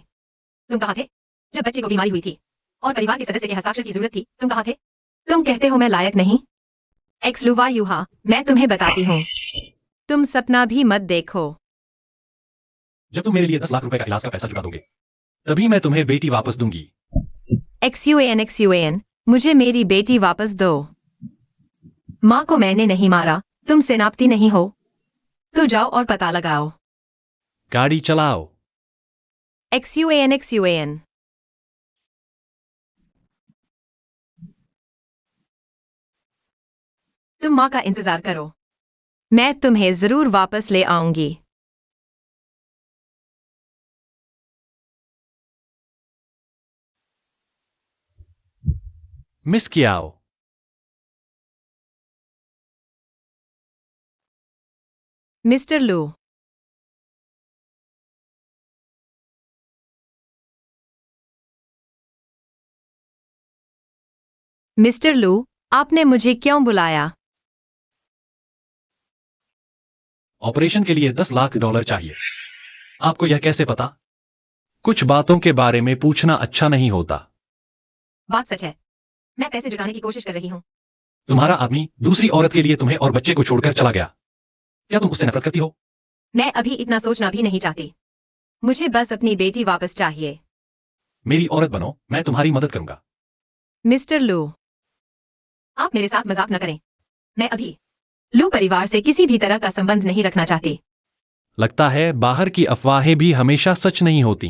तुम कहाँ थे? जब बच्चे को बीमारी हुई थी और परिवार के सदस्य के हस्ताक्षर की जरूरत थी, तुम कहाँ थे? तुम कहते हो मैं लायक नहीं? वायुहा, मैं तुम्हें बताती हूँ, तुम सपना भी मत देखो। जब तुम मेरे लिए 10 लाख रुपए का इलाज का पैसा जुटा दोगे, तभी मैं तुम्हें बेटी वापस दूंगी। XUAN, मुझे मेरी बेटी वापस दो। माँ को मैंने नहीं मारा, तुम सेनापति नहीं हो। तो जाओ और पता लगाओ। गाड़ी चलाओ। XUAN तुम माँ का इंतजार करो, मैं तुम्हें जरूर वापस ले आऊंगी। मिस कियाओ। मिस्टर लू, मिस्टर लू, आपने मुझे क्यों बुलाया? ऑपरेशन के लिए 10 लाख डॉलर चाहिए। आपको यह कैसे पता? कुछ बातों के बारे में पूछना अच्छा नहीं होता। बात सच है, मैं पैसे जुटाने की कोशिश कर रही हूँ। तुम्हारा आदमी दूसरी औरत के लिए तुम्हें और बच्चे को छोड़कर चला गया। क्या तुम उससे नफरत करती हो? मैं अभी इतना सोचना भी नहीं चाहती। मुझे बस अपनी बेटी वापस चाहिए। मेरी औरत बनो, मैं तुम्हारी मदद करूंगा। मिस्टर लू, आप मेरे साथ मजाक न करें। मैं अभी लू परिवार से किसी भी तरह का संबंध नहीं रखना चाहती। लगता है बाहर की अफवाहें भी हमेशा सच नहीं होती।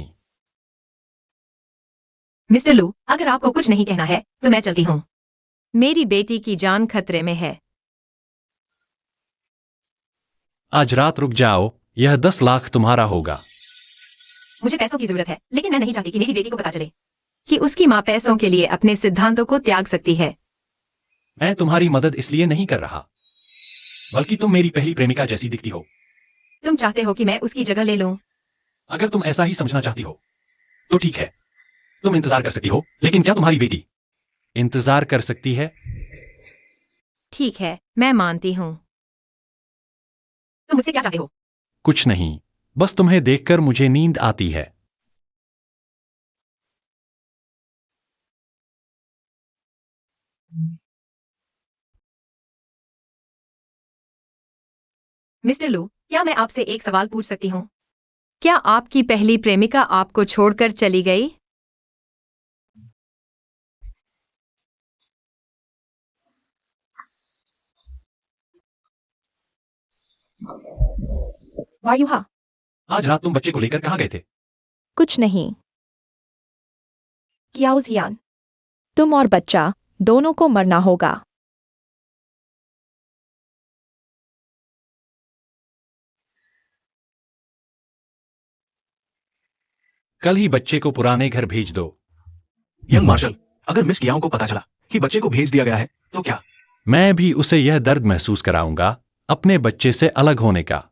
मिस्टर लू, अगर आपको कुछ नहीं कहना है तो मैं चलती हूँ। मेरी बेटी की जान खतरे में है। आज रात रुक जाओ, यह 10 लाख तुम्हारा होगा। मुझे पैसों की जरूरत है, लेकिन मैं नहीं चाहती कि मेरी बेटी को पता चले कि उसकी माँ पैसों के लिए अपने सिद्धांतों को त्याग सकती है। मैं तुम्हारी मदद इसलिए नहीं कर रहा, बल्कि तुम मेरी पहली प्रेमिका जैसी दिखती हो। तुम चाहते हो कि मैं उसकी जगह ले लूं? अगर तुम ऐसा ही समझना चाहती हो तो ठीक है, तुम इंतजार कर सकती हो, लेकिन क्या तुम्हारी बेटी इंतजार कर सकती है? ठीक है, मैं मानती हूँ। तुम मुझसे क्या चाहते हो? कुछ नहीं, बस तुम्हें देखकर मुझे नींद आती है। मिस्टर लू, क्या मैं आपसे एक सवाल पूछ सकती हूँ? क्या आपकी पहली प्रेमिका आपको छोड़कर चली गई? वायुहा, आज रात तुम बच्चे को लेकर कहाँ गए थे? कुछ नहीं। कियाओ जियान, तुम और बच्चा दोनों को मरना होगा। कल ही बच्चे को पुराने घर भेज दो। यंग मार्शल, अगर मिस कियाओ को पता चला कि बच्चे को भेज दिया गया है तो क्या? मैं भी उसे यह दर्द महसूस कराऊंगा, अपने बच्चे से अलग होने का।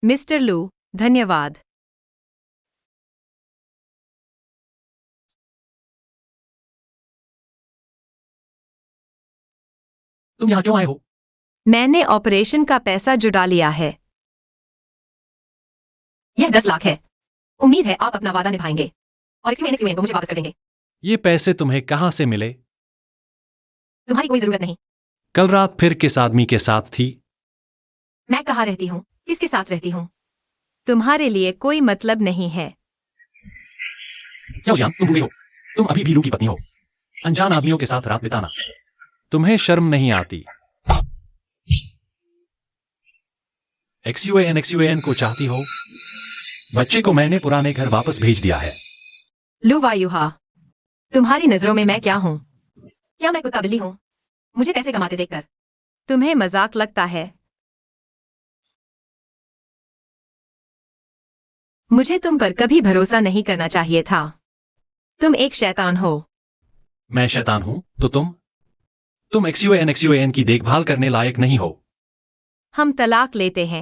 मिस्टर लू, धन्यवाद। तुम यहाँ क्यों आए हो? मैंने ऑपरेशन का पैसा जुटा लिया है। यह 10 लाख है। उम्मीद है आप अपना वादा निभाएंगे और इस यूएन को मुझे वापस कर देंगे। ये पैसे तुम्हें कहाँ से मिले? तुम्हारी कोई जरूरत नहीं। कल रात फिर किस आदमी के साथ थी? मैं कहाँ रहती हूँ, किसके साथ रहती हूँ, तुम्हारे लिए कोई मतलब नहीं है। क्या जान, तुम भूले हो, तुम अभी भी लू की पत्नी हो। अनजान आदमियों के साथ रात बिताना तुम्हें शर्म नहीं आती? एक्सयूएन को चाहती हो? बच्चे को मैंने पुराने घर वापस भेज दिया है। लू वायुहा, तुम्हारी नजरों में मैं क्या हूँ? क्या मैं कुत्ता बिल्ली हूँ? मुझे पैसे कमाते देखकर तुम्हें मजाक लगता है? मुझे तुम पर कभी भरोसा नहीं करना चाहिए था। तुम एक शैतान हो। मैं शैतान हूं तो तुम एक्सयूएन की देखभाल करने लायक नहीं हो। हम तलाक लेते हैं।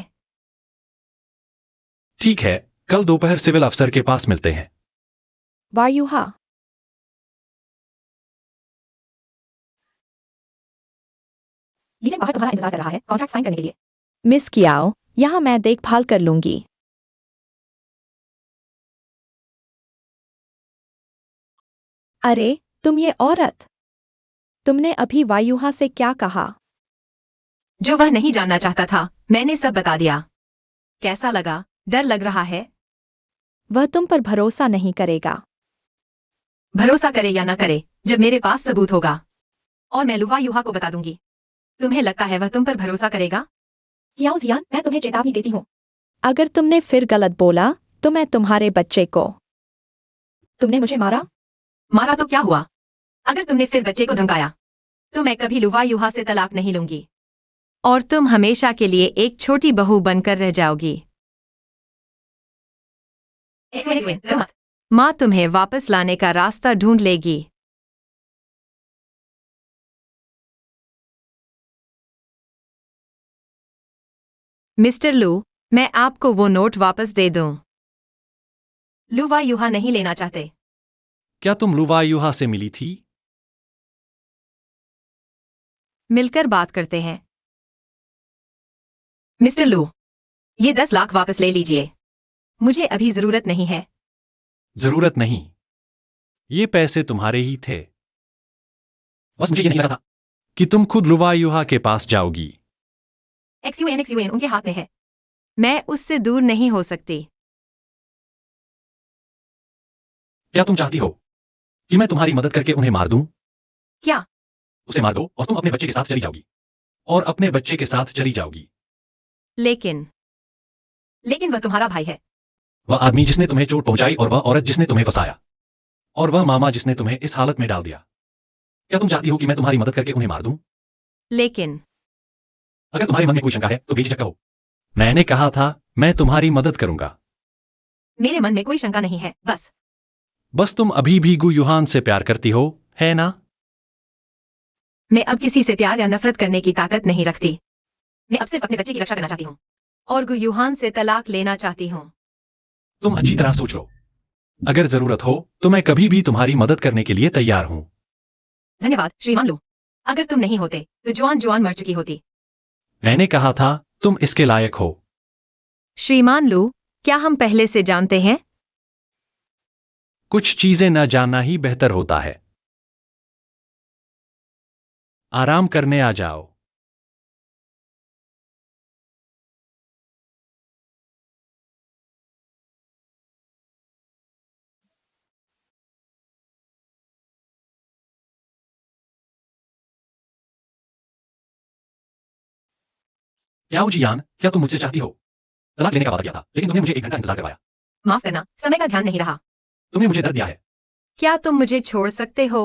ठीक है, कल दोपहर सिविल अफसर के पास मिलते हैं। वायुहा, लीडर बाहर तुम्हारा इंतजार कर रहा है कॉन्ट्रैक्ट साइन करने के लिए। मिस कियाओ, यहाँ मैं देखभाल कर लूंगी। अरे तुम ये औरत, तुमने अभी वायुहा से क्या कहा? जो वह नहीं जानना चाहता था मैंने सब बता दिया। कैसा लगा? डर लग रहा है? वह तुम पर भरोसा नहीं करेगा। भरोसा करे या न करे, जब मेरे पास सबूत होगा और मैं लुवा युहा को बता दूंगी। तुम्हें लगता है वह तुम पर भरोसा करेगा? कियाओ जियान, मैं तुम्हें चेतावनी देती हूँ, अगर तुमने फिर गलत बोला तो मैं तुम्हारे बच्चे को। तुमने मुझे मारा? मारा तो क्या हुआ? अगर तुमने फिर बच्चे को धमकाया तो मैं कभी लुवा युहा से तलाक नहीं लूंगी और तुम हमेशा के लिए एक छोटी बहू बनकर रह जाओगी। माँ तुम्हें वापस लाने का रास्ता ढूंढ लेगी। मिस्टर लू, मैं आपको वो नोट वापस दे दूं। लुवा युहा नहीं लेना चाहते। क्या तुम लुवा युहा से मिली थी? मिलकर बात करते हैं। मिस्टर लू, ये 10 लाख वापस ले लीजिए। मुझे अभी जरूरत नहीं है। जरूरत नहीं, ये पैसे तुम्हारे ही थे। बस मुझे ये नहीं लगा था कि तुम खुद लुवा युहा के पास जाओगी। XUN उनके हाथ में है। मैं उससे दूर नहीं हो सकती। क्या तुम चाहती हो कि मैं तुम्हारी मदद करके उन्हें मार दूं? क्या? उसे मार दो और तुम अपने बच्चे के साथ चली जाओगी। और अपने बच्चे के साथ चली जाओगी। लेकिन वह तुम्हारा भाई है। वह आदमी जिसने तुम्हें चोट पहुंचाई और वह औरत जिसने तुम्हें फंसाया। और वह मामा जिसने तुम्हें इस हालत में डाल दिया। क्या तुम चाहती हो कि मैं तुम्हारी मदद करके उन्हें मार दूं? लेकिन अगर तुम्हारे मन में कोई शंका है तो बेझिझक कहो। मैंने कहा था मैं तुम्हारी मदद करूंगा। मेरे मन में कोई शंका नहीं है। बस तुम अभी भी गु युहान से प्यार करती हो, है ना? मैं अब किसी से प्यार या नफरत करने की ताकत नहीं रखती। मैं अब सिर्फ अपने बच्चे की रक्षा करना चाहती हूँ और गु युहान से तलाक लेना चाहती हूँ। तुम अच्छी तरह सोच लो। अगर जरूरत हो तो मैं कभी भी तुम्हारी मदद करने के लिए तैयार हूं। धन्यवाद श्रीमान लू। अगर तुम नहीं होते तो जुआन मर चुकी होती। मैंने कहा था तुम इसके लायक हो। श्रीमान लू, क्या हम पहले से जानते हैं? कुछ चीजें न जानना ही बेहतर होता है। आराम करने आ जाओ। याओ जियान, क्या तुम मुझसे चाहती हो? तलाक लेने का वादा किया था लेकिन तुमने मुझे 1 घंटा इंतजार करवाया। माफ करना, समय का ध्यान नहीं रहा। तुमने मुझे दर्द दिया है। क्या तुम मुझे छोड़ सकते हो?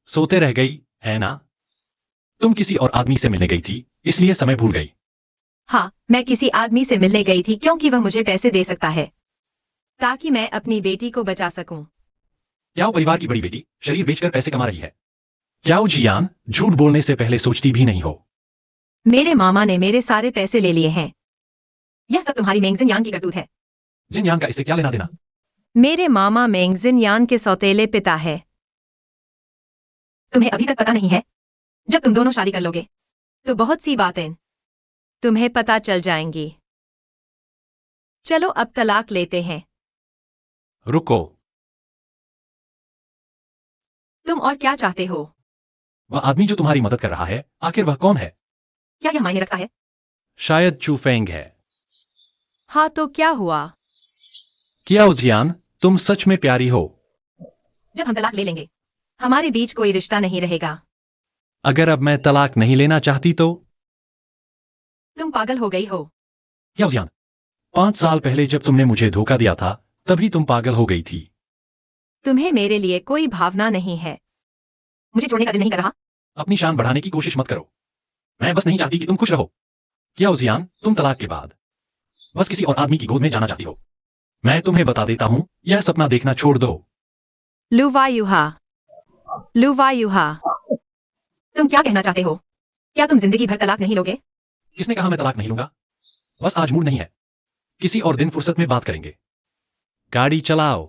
सोते रह गई, है ना? तुम किसी और आदमी से मिलने गई थी, इसलिए समय भूल गई। हाँ, मैं किसी आदमी से मिलने गई थी क्योंकि वह मुझे पैसे दे सकता है ताकि मैं अपनी बेटी को बचा सकूं। याओ परिवार की बड़ी बेटी शरीर बेचकर पैसे कमा रही है। याओ जियान, झूठ बोलने से पहले सोचती भी नहीं हो। मेरे मामा ने मेरे सारे पैसे ले लिए हैं। यह सब तुम्हारी मेंगजिन यान की करतूत है। जिन यान का इससे क्या लेना देना? मेरे मामा मेंगजिन यान के सौतेले पिता है। तुम्हें अभी तक पता नहीं है? जब तुम दोनों शादी कर लोगे तो बहुत सी बातें तुम्हें पता चल जाएंगी। चलो अब तलाक लेते हैं। रुको। तुम और क्या चाहते हो? वह आदमी जो तुम्हारी मदद कर रहा है, आखिर वह कौन है? क्या यह मायने रखता है? शायद चूफेंग है। हाँ तो क्या हुआ? कियाओ जियान, तुम सच में प्यारी हो। जब हम तलाक ले लेंगे हमारे बीच कोई रिश्ता नहीं रहेगा। अगर अब मैं तलाक नहीं लेना चाहती तो? तुम पागल हो गई हो। कियाओ जियान, 5 साल पहले जब तुमने मुझे धोखा दिया था तभी तुम पागल हो गई थी। तुम्हें मेरे लिए कोई भावना नहीं है। मुझे छोड़ने का दिल नहीं कर रहा। अपनी शान बढ़ाने की कोशिश मत करो। मैं बस नहीं चाहती कि तुम खुश रहो। कियाओ जियान, तुम तलाक के बाद बस किसी और आदमी की गोद में जाना चाहती हो। मैं तुम्हें बता देता हूं, यह सपना देखना छोड़ दो। लुवायुहा, तुम क्या कहना चाहते हो? क्या तुम जिंदगी भर तलाक नहीं लोगे? किसने कहा मैं तलाक नहीं लूंगा? बस आज मूड नहीं है। किसी और दिन फुर्सत में बात करेंगे। गाड़ी चलाओ।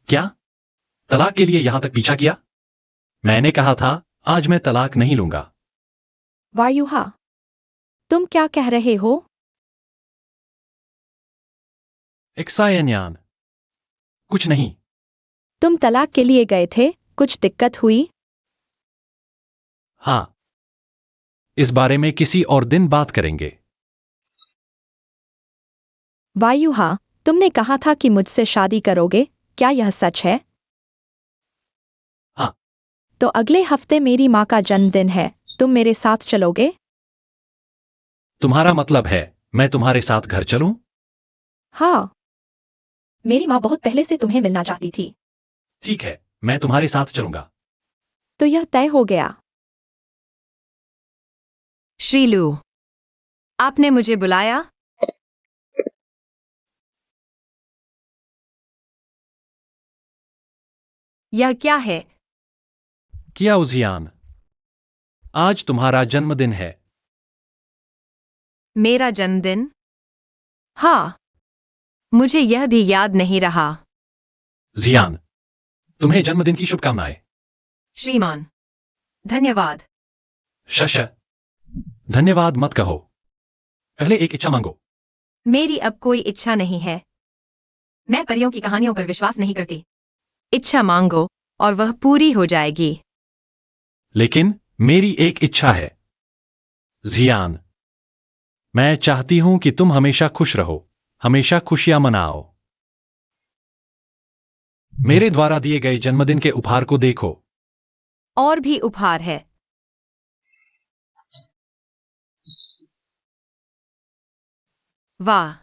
क्या? तलाक के लिए यहां तक पीछा किया? मैंने कहा था आज मैं तलाक नहीं लूंगा। वायुहा, तुम क्या कह रहे हो? एक्सायन्यान। कुछ नहीं। तुम तलाक के लिए गए थे, कुछ दिक्कत हुई? हाँ। इस बारे में किसी और दिन बात करेंगे। वायुहा, तुमने कहा था कि मुझसे शादी करोगे, क्या यह सच है? हाँ। तो अगले हफ्ते मेरी माँ का जन्मदिन है, तुम मेरे साथ चलोगे? तुम्हारा मतलब है मैं तुम्हारे साथ घर चलूं? हाँ। मेरी माँ बहुत पहले से तुम्हें मिलना चाहती थी। ठीक है, मैं तुम्हारे साथ चलूंगा। तो यह तय हो गया। श्रीलू, आपने मुझे बुलाया? यह क्या है? कियाओ जियान, आज तुम्हारा जन्मदिन है। मेरा जन्मदिन? हाँ, मुझे यह भी याद नहीं रहा। जियान, तुम्हें जन्मदिन की शुभकामनाएं। श्रीमान, धन्यवाद। शश। धन्यवाद मत कहो। पहले एक इच्छा मांगो। मेरी अब कोई इच्छा नहीं है। मैं परियों की कहानियों पर विश्वास नहीं करती। इच्छा मांगो और वह पूरी हो जाएगी। लेकिन मेरी एक इच्छा है जियान। मैं चाहती हूं कि तुम हमेशा खुश रहो, हमेशा खुशियां मनाओ। मेरे द्वारा दिए गए जन्मदिन के उपहार को देखो। और भी उपहार है। वाह,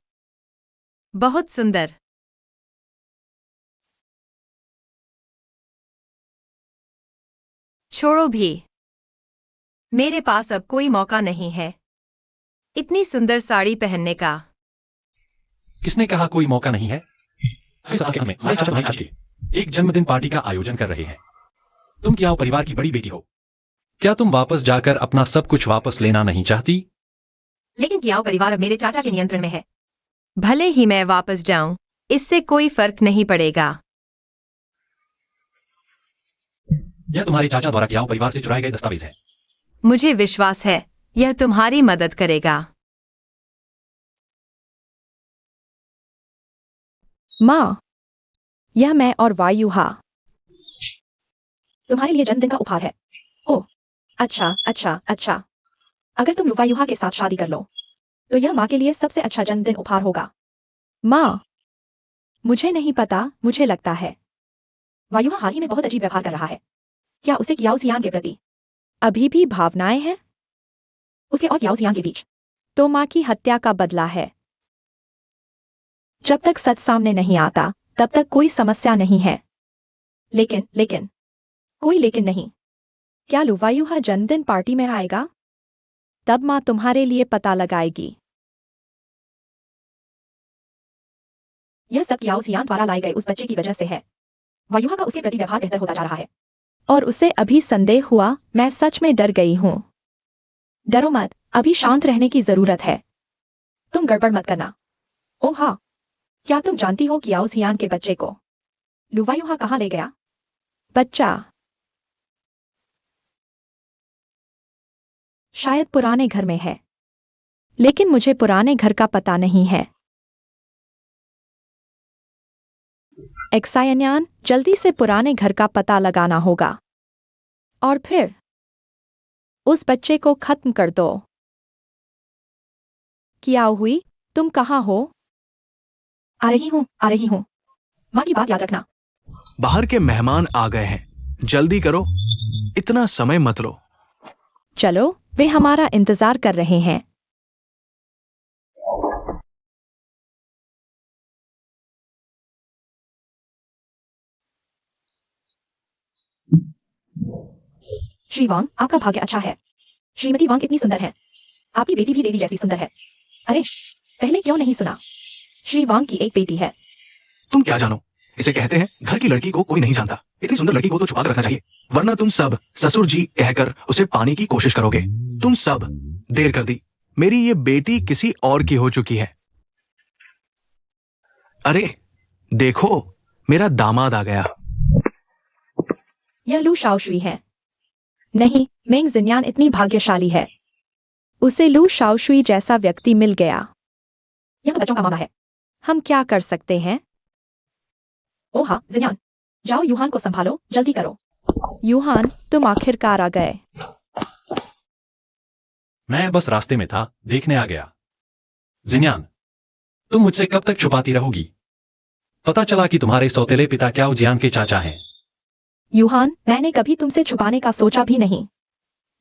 बहुत सुंदर। छोड़ो भी, मेरे पास अब कोई मौका नहीं है इतनी सुंदर साड़ी पहनने का। किसने कहा कोई मौका नहीं है? इस आखिर में हमारे चाचा तुम्हारी चाची की एक जन्मदिन पार्टी का आयोजन कर रहे हैं। तुम क्या परिवार की बड़ी बेटी हो? क्या तुम वापस जाकर अपना सब कुछ वापस लेना नहीं चाहती? लेकिन कियाओ परिवार अब मेरे चाचा के नियंत्रण में है। भले ही मैं वापस जाऊं, इससे कोई फर्क नहीं पड़ेगा। यह तुम्हारे चाचा द्वारा कियाओ परिवार से चुराए गए दस्तावेज है। मुझे विश्वास है यह तुम्हारी मदद करेगा। माँ, यह मैं और वायुहा तुम्हारे लिए जन्मदिन का उपहार है। ओह, अच्छा अच्छा अच्छा। अगर तुम वायुहा के साथ शादी कर लो तो यह माँ के लिए सबसे अच्छा जन्मदिन उपहार होगा। माँ, मुझे नहीं पता, मुझे लगता है वायुहा हाल ही में बहुत अजीब व्यवहार कर रहा है। क्या उसे कियाओ सियान के प्रति अभी भी भावनाएं हैं? उसके और कियाओ सियान के बीच तो माँ की हत्या का बदला है। जब तक सच सामने नहीं आता तब तक कोई समस्या नहीं है। लेकिन कोई लेकिन नहीं। क्या लुवायुहा जन्मदिन पार्टी में आएगा? तब माँ तुम्हारे लिए पता लगाएगी। यह सब कियाओ सियान द्वारा लाए गए उस बच्चे की वजह से है। वायुहा का उसके प्रति व्यवहार बेहतर होता जा रहा है और उसे अभी संदेह हुआ। मैं सच में डर गई हूं। डरो मत, अभी शांत रहने की जरूरत है। तुम गड़बड़ मत करना। ओह हाँ, क्या तुम जानती हो कियाओ सियान के बच्चे को लुवायुहा कहाँ ले गया? बच्चा शायद पुराने घर में है, लेकिन मुझे पुराने घर का पता नहीं है। एक्सायन्यान, जल्दी से पुराने घर का पता लगाना होगा और फिर उस बच्चे को खत्म कर दो। क्या हुई? तुम कहाँ हो? आ रही हूँ। माँ की बात याद रखना। बाहर के मेहमान आ गए हैं, जल्दी करो, इतना समय मत लो। चलो, वे हमारा इंतजार कर रहे हैं। श्री वांग, आपका भाग्य अच्छा है। श्रीमती वांग कितनी सुंदर है। आपकी बेटी भी देवी जैसी सुंदर है। अरे, पहले क्यों नहीं सुना? श्री वांग की एक बेटी है। तुम क्या जानो? इसे कहते हैं घर की लड़की को कोई नहीं जानता। इतनी सुंदर लड़की को तो छुपा कर रखना चाहिए, वरना तुम सब ससुर जी कहकर उसे पाने की कोशिश करोगे। तुम सब देर कर दी। मेरी ये बेटी किसी और की हो चुकी है। अरे देखो, मेरा दामाद आ गया। यह लू शाओशुई है। नहीं, मेंग जिन्यान इतनी भाग्यशाली है। उसे लू शाओशुई जैसा व्यक्ति मिल गया। यह तो बच्चों का मामला है। हम क्या कर सकते हैं? ओह हाँ, जिन्यान, जाओ यूहान को संभालो, जल्दी करो। यूहान, तुम आखिरकार आ गए। मैं बस रास्ते में था, देखने आ गया। जिन्यान, तुम मुझसे कब तक छुपाती रहोगी? पता चला कि तुम्हारे सौतेले पिता क्याओ जियान के चाचा हैं। यूहान, मैंने कभी तुमसे छुपाने का सोचा भी नहीं।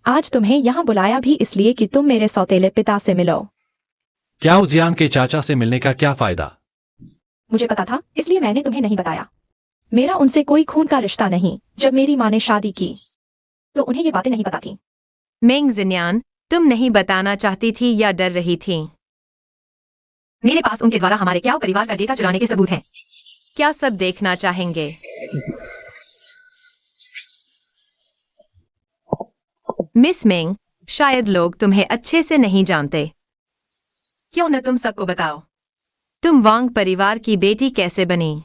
आज तुम्हें यहाँ बुलाया भी इसलिए कि तुम मेरे सौतेले पिता से मिलो। क्याओ जियान के चाचा से मिलने का क्या फायदा? मुझे पता था, इसलिए मैंने तुम्हें नहीं बताया। मेरा उनसे कोई खून का रिश्ता नहीं। जब मेरी माँ ने शादी की तो उन्हें ये बातें नहीं पता थी। मेंग जिन्यान, तुम नहीं बताना चाहती थी या डर रही थी? मेरे पास उनके द्वारा हमारे क्याओ परिवार का डेटा चुराने के सबूत हैं। क्या सब देखना चाहेंगे? मिस मेंग, शायद लोग तुम्हें अच्छे से नहीं जानते। क्यों न तुम सबको बताओ, तुम वांग परिवार की बेटी कैसे बनी?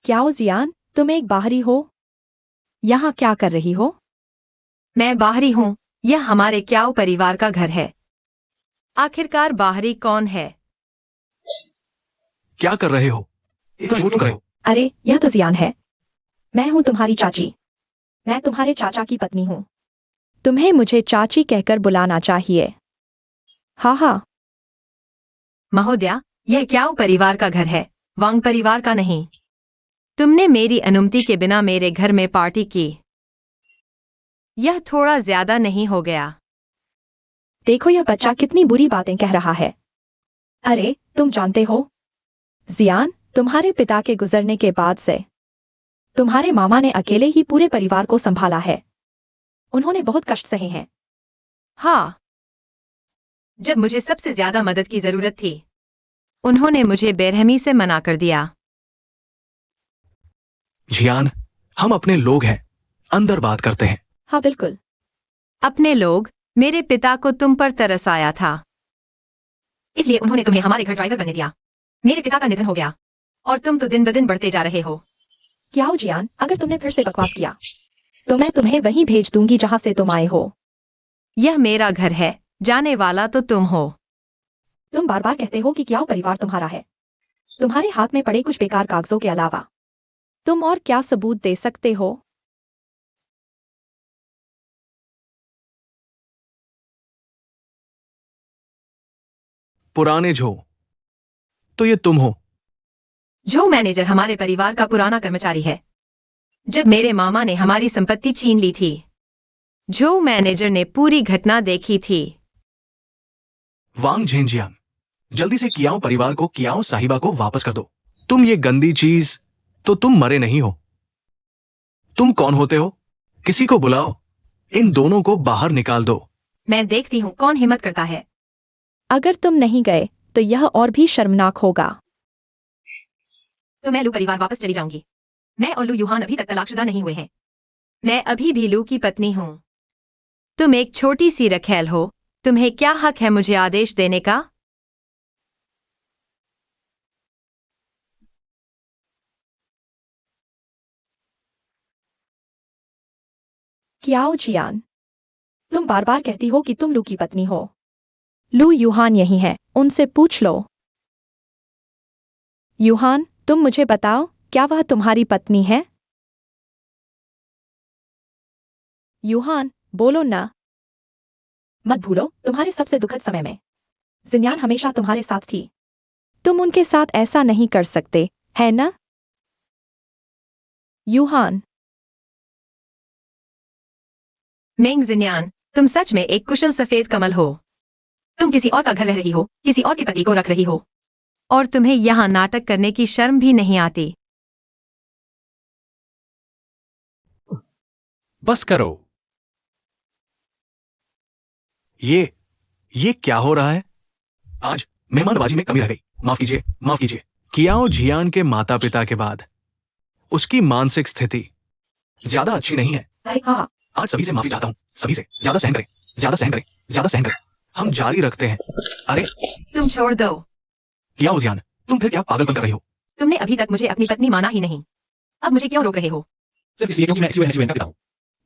क्याओ जियान, तुम एक बाहरी हो। यहाँ क्या कर रही हो? मैं बाहरी हूँ, यह हमारे क्याओ परिवार का घर है। आखिरकार बाहरी कौन है? क्या कर रहे हो? इतना झूठ क्यों कर रहे हो? अरे यह तो जियान है। मैं हूँ तुम्हारी चाची। मैं तुम्हारे चाचा की पत्नी हूँ। तुम्हें मुझे चाची कहकर बुलाना चाहिए। हाँ हाँ। महोदया, यह क्याओ परिवार का घर है, वांग परिवार का नहीं। तुमने मेरी अनुमति के बिना मेरे घर में पार्टी की। यह थोड़ा ज्यादा नहीं हो गया? देखो यह बच्चा कितनी बुरी बातें कह रहा है। अरे तुम जानते हो जियान, तुम्हारे पिता के गुजरने के बाद से तुम्हारे मामा ने अकेले ही पूरे परिवार को संभाला है। उन्होंने बहुत कष्ट सहे हैं। हाँ, जब मुझे सबसे ज्यादा मदद की जरूरत थी, उन्होंने मुझे बेरहमी से मना कर दिया। जियान, हम अपने लोग हैं, अंदर बात करते हैं। हाँ बिल्कुल। अपने लोग? मेरे पिता को तुम पर तरस आया था, इसलिए उन्होंने तुम्हें हमारे घर ड्राइवर बनने दिया। मेरे पिता का निधन हो गया और तुम तो दिन ब दिन बढ़ते जा रहे हो। क्या हो जियान, अगर तुमने फिर से बकवास किया तो मैं तुम्हें वहीं भेज दूंगी जहां से तुम आए हो। यह मेरा घर है, जाने वाला तो तुम हो। तुम बार बार कहते हो कि क्या परिवार तुम्हारा है। तुम्हारे हाथ में पड़े कुछ बेकार कागजों के अलावा तुम और क्या सबूत दे सकते हो? पुराने झो, तो ये तुम हो? जो मैनेजर हमारे परिवार का पुराना कर्मचारी है, जब मेरे मामा ने हमारी संपत्ति छीन ली थी। जो मैनेजर ने पूरी घटना देखी थी। वांग झेंजियान, जल्दी से कियाओ परिवार को, कियाओ साहिबा को वापस कर दो। तुम ये गंदी चीज, तो तुम मरे नहीं हो। तुम कौन होते हो? किसी को बुलाओ, इन दोनों को बाहर निकाल दो। मैं देखती हूँ कौन हिम्मत करता है। अगर तुम नहीं गए तो यह और भी शर्मनाक होगा। तो मैं लू परिवार वापस चली जाऊंगी। मैं और लू यूहान अभी तक तलाकशुदा नहीं हुए हैं। मैं अभी भी लू की पत्नी हूँ। तुम एक छोटी सी रखेल हो, तुम्हें क्या हक है मुझे आदेश देने का? क्याओ जियान, तुम बार बार कहती हो कि तुम लू की पत्नी हो। लू यूहान यही है, उनसे पूछ लो। यूहान, तुम मुझे बताओ, क्या वह तुम्हारी पत्नी है? यूहान, बोलो ना। मत भूलो, तुम्हारे सबसे दुखद समय में जिन्यान हमेशा तुम्हारे साथ थी। तुम उनके साथ ऐसा नहीं कर सकते, है ना? यूहान। मेंग जिन्यान, तुम सच में एक कुशल सफेद कमल हो। तुम किसी और का घर रह रही हो, किसी और के पति को रख रही हो, और तुम्हें यहाँ नाटक करने की शर्म भी नहीं आती। बस करो। ये क्या हो रहा है? आज मेहमानबाजी में कमी रह गई। माफ कीजिए, माफ कीजिए। कियाओ जियान के माता पिता के बाद उसकी मानसिक स्थिति ज्यादा अच्छी नहीं है। अरे हाँ। आज सभी से माफी चाहता हूँ। सभी से ज्यादा सहन करें, ज्यादा सहन करें, ज्यादा सहन करें। हम जारी रखते हैं। अरे तुम छोड़ दो। कियाओ जियान, तुम फिर क्या पागलपन कर रही हो? तुमने अभी तक मुझे अपनी पत्नी माना ही नहीं, अब मुझे क्यों रोक रहे हो? सिर्फ इसलिए क्योंकि मैं एक्सयूएन का पिता हूं।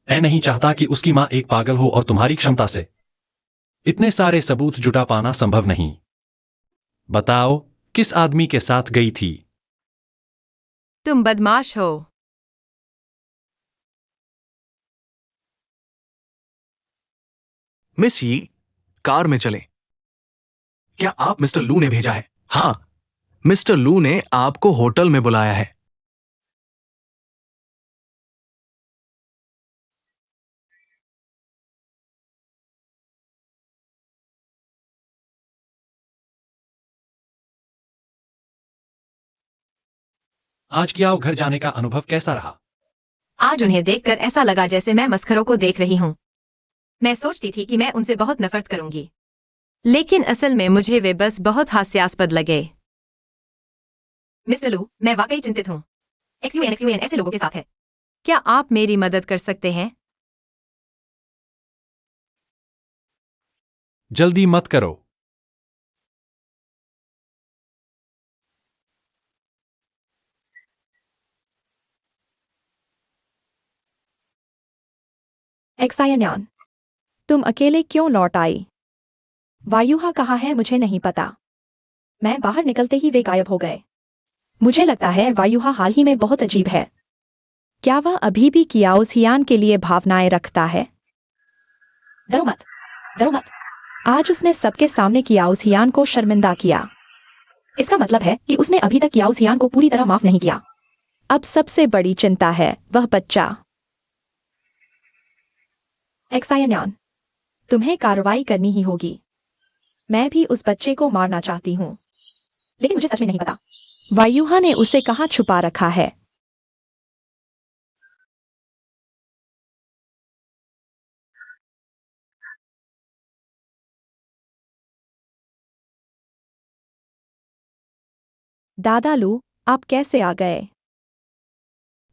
मैं नहीं चाहता कि उसकी मां एक पागल हो और तुम्हारी क्षमता से इतने सारे सबूत जुटा पाना संभव नहीं। बताओ, किस आदमी के साथ गई थी? तुम बदमाश हो। मिस यी, कार में चले। क्या आप मिस्टर लू ने भेजा है? हाँ, मिस्टर लू ने आपको होटल में बुलाया है। आज कियाओ घर जाने का अनुभव कैसा रहा? आज उन्हें देखकर ऐसा लगा जैसे मैं मस्खरों को देख रही हूँ। मैं सोचती थी कि मैं उनसे बहुत नफरत करूंगी, लेकिन असल में मुझे वे बस बहुत हास्यास्पद लगे। मिस्टर लू, मैं वाकई चिंतित हूँ। एक्सयूएन ऐसे लोगों के साथ है। क्या आप मेरी मदद कर सकते हैं? जल्दी मत करो। एक्सायन्यान, तुम अकेले क्यों लौट आई? वायुहा कहाँ है मुझे नहीं पता। मैं बाहर निकलते ही वे गायब हो गए। मुझे लगता है वायुहा हाल ही में बहुत अजीब है। क्या वह अभी भी कियाओ हियान के लिए भावनाएं रखता है? डरो मत, डरो मत। आज उसने सबके सामने कियाओ हियान को शर्मिंदा किया। इसका मतलब है कि उसने अभी तक कियाओ हियान को पूरी तरह माफ नहीं किया। अब सबसे बड़ी चिंता है वह बच्चा। एक्सायन्यान, तुम्हें कार्रवाई करनी ही होगी। मैं भी उस बच्चे को मारना चाहती हूँ, लेकिन मुझे सच में नहीं पता वायुहा ने उसे कहाँ छुपा रखा है। दादालू, आप कैसे आ गए?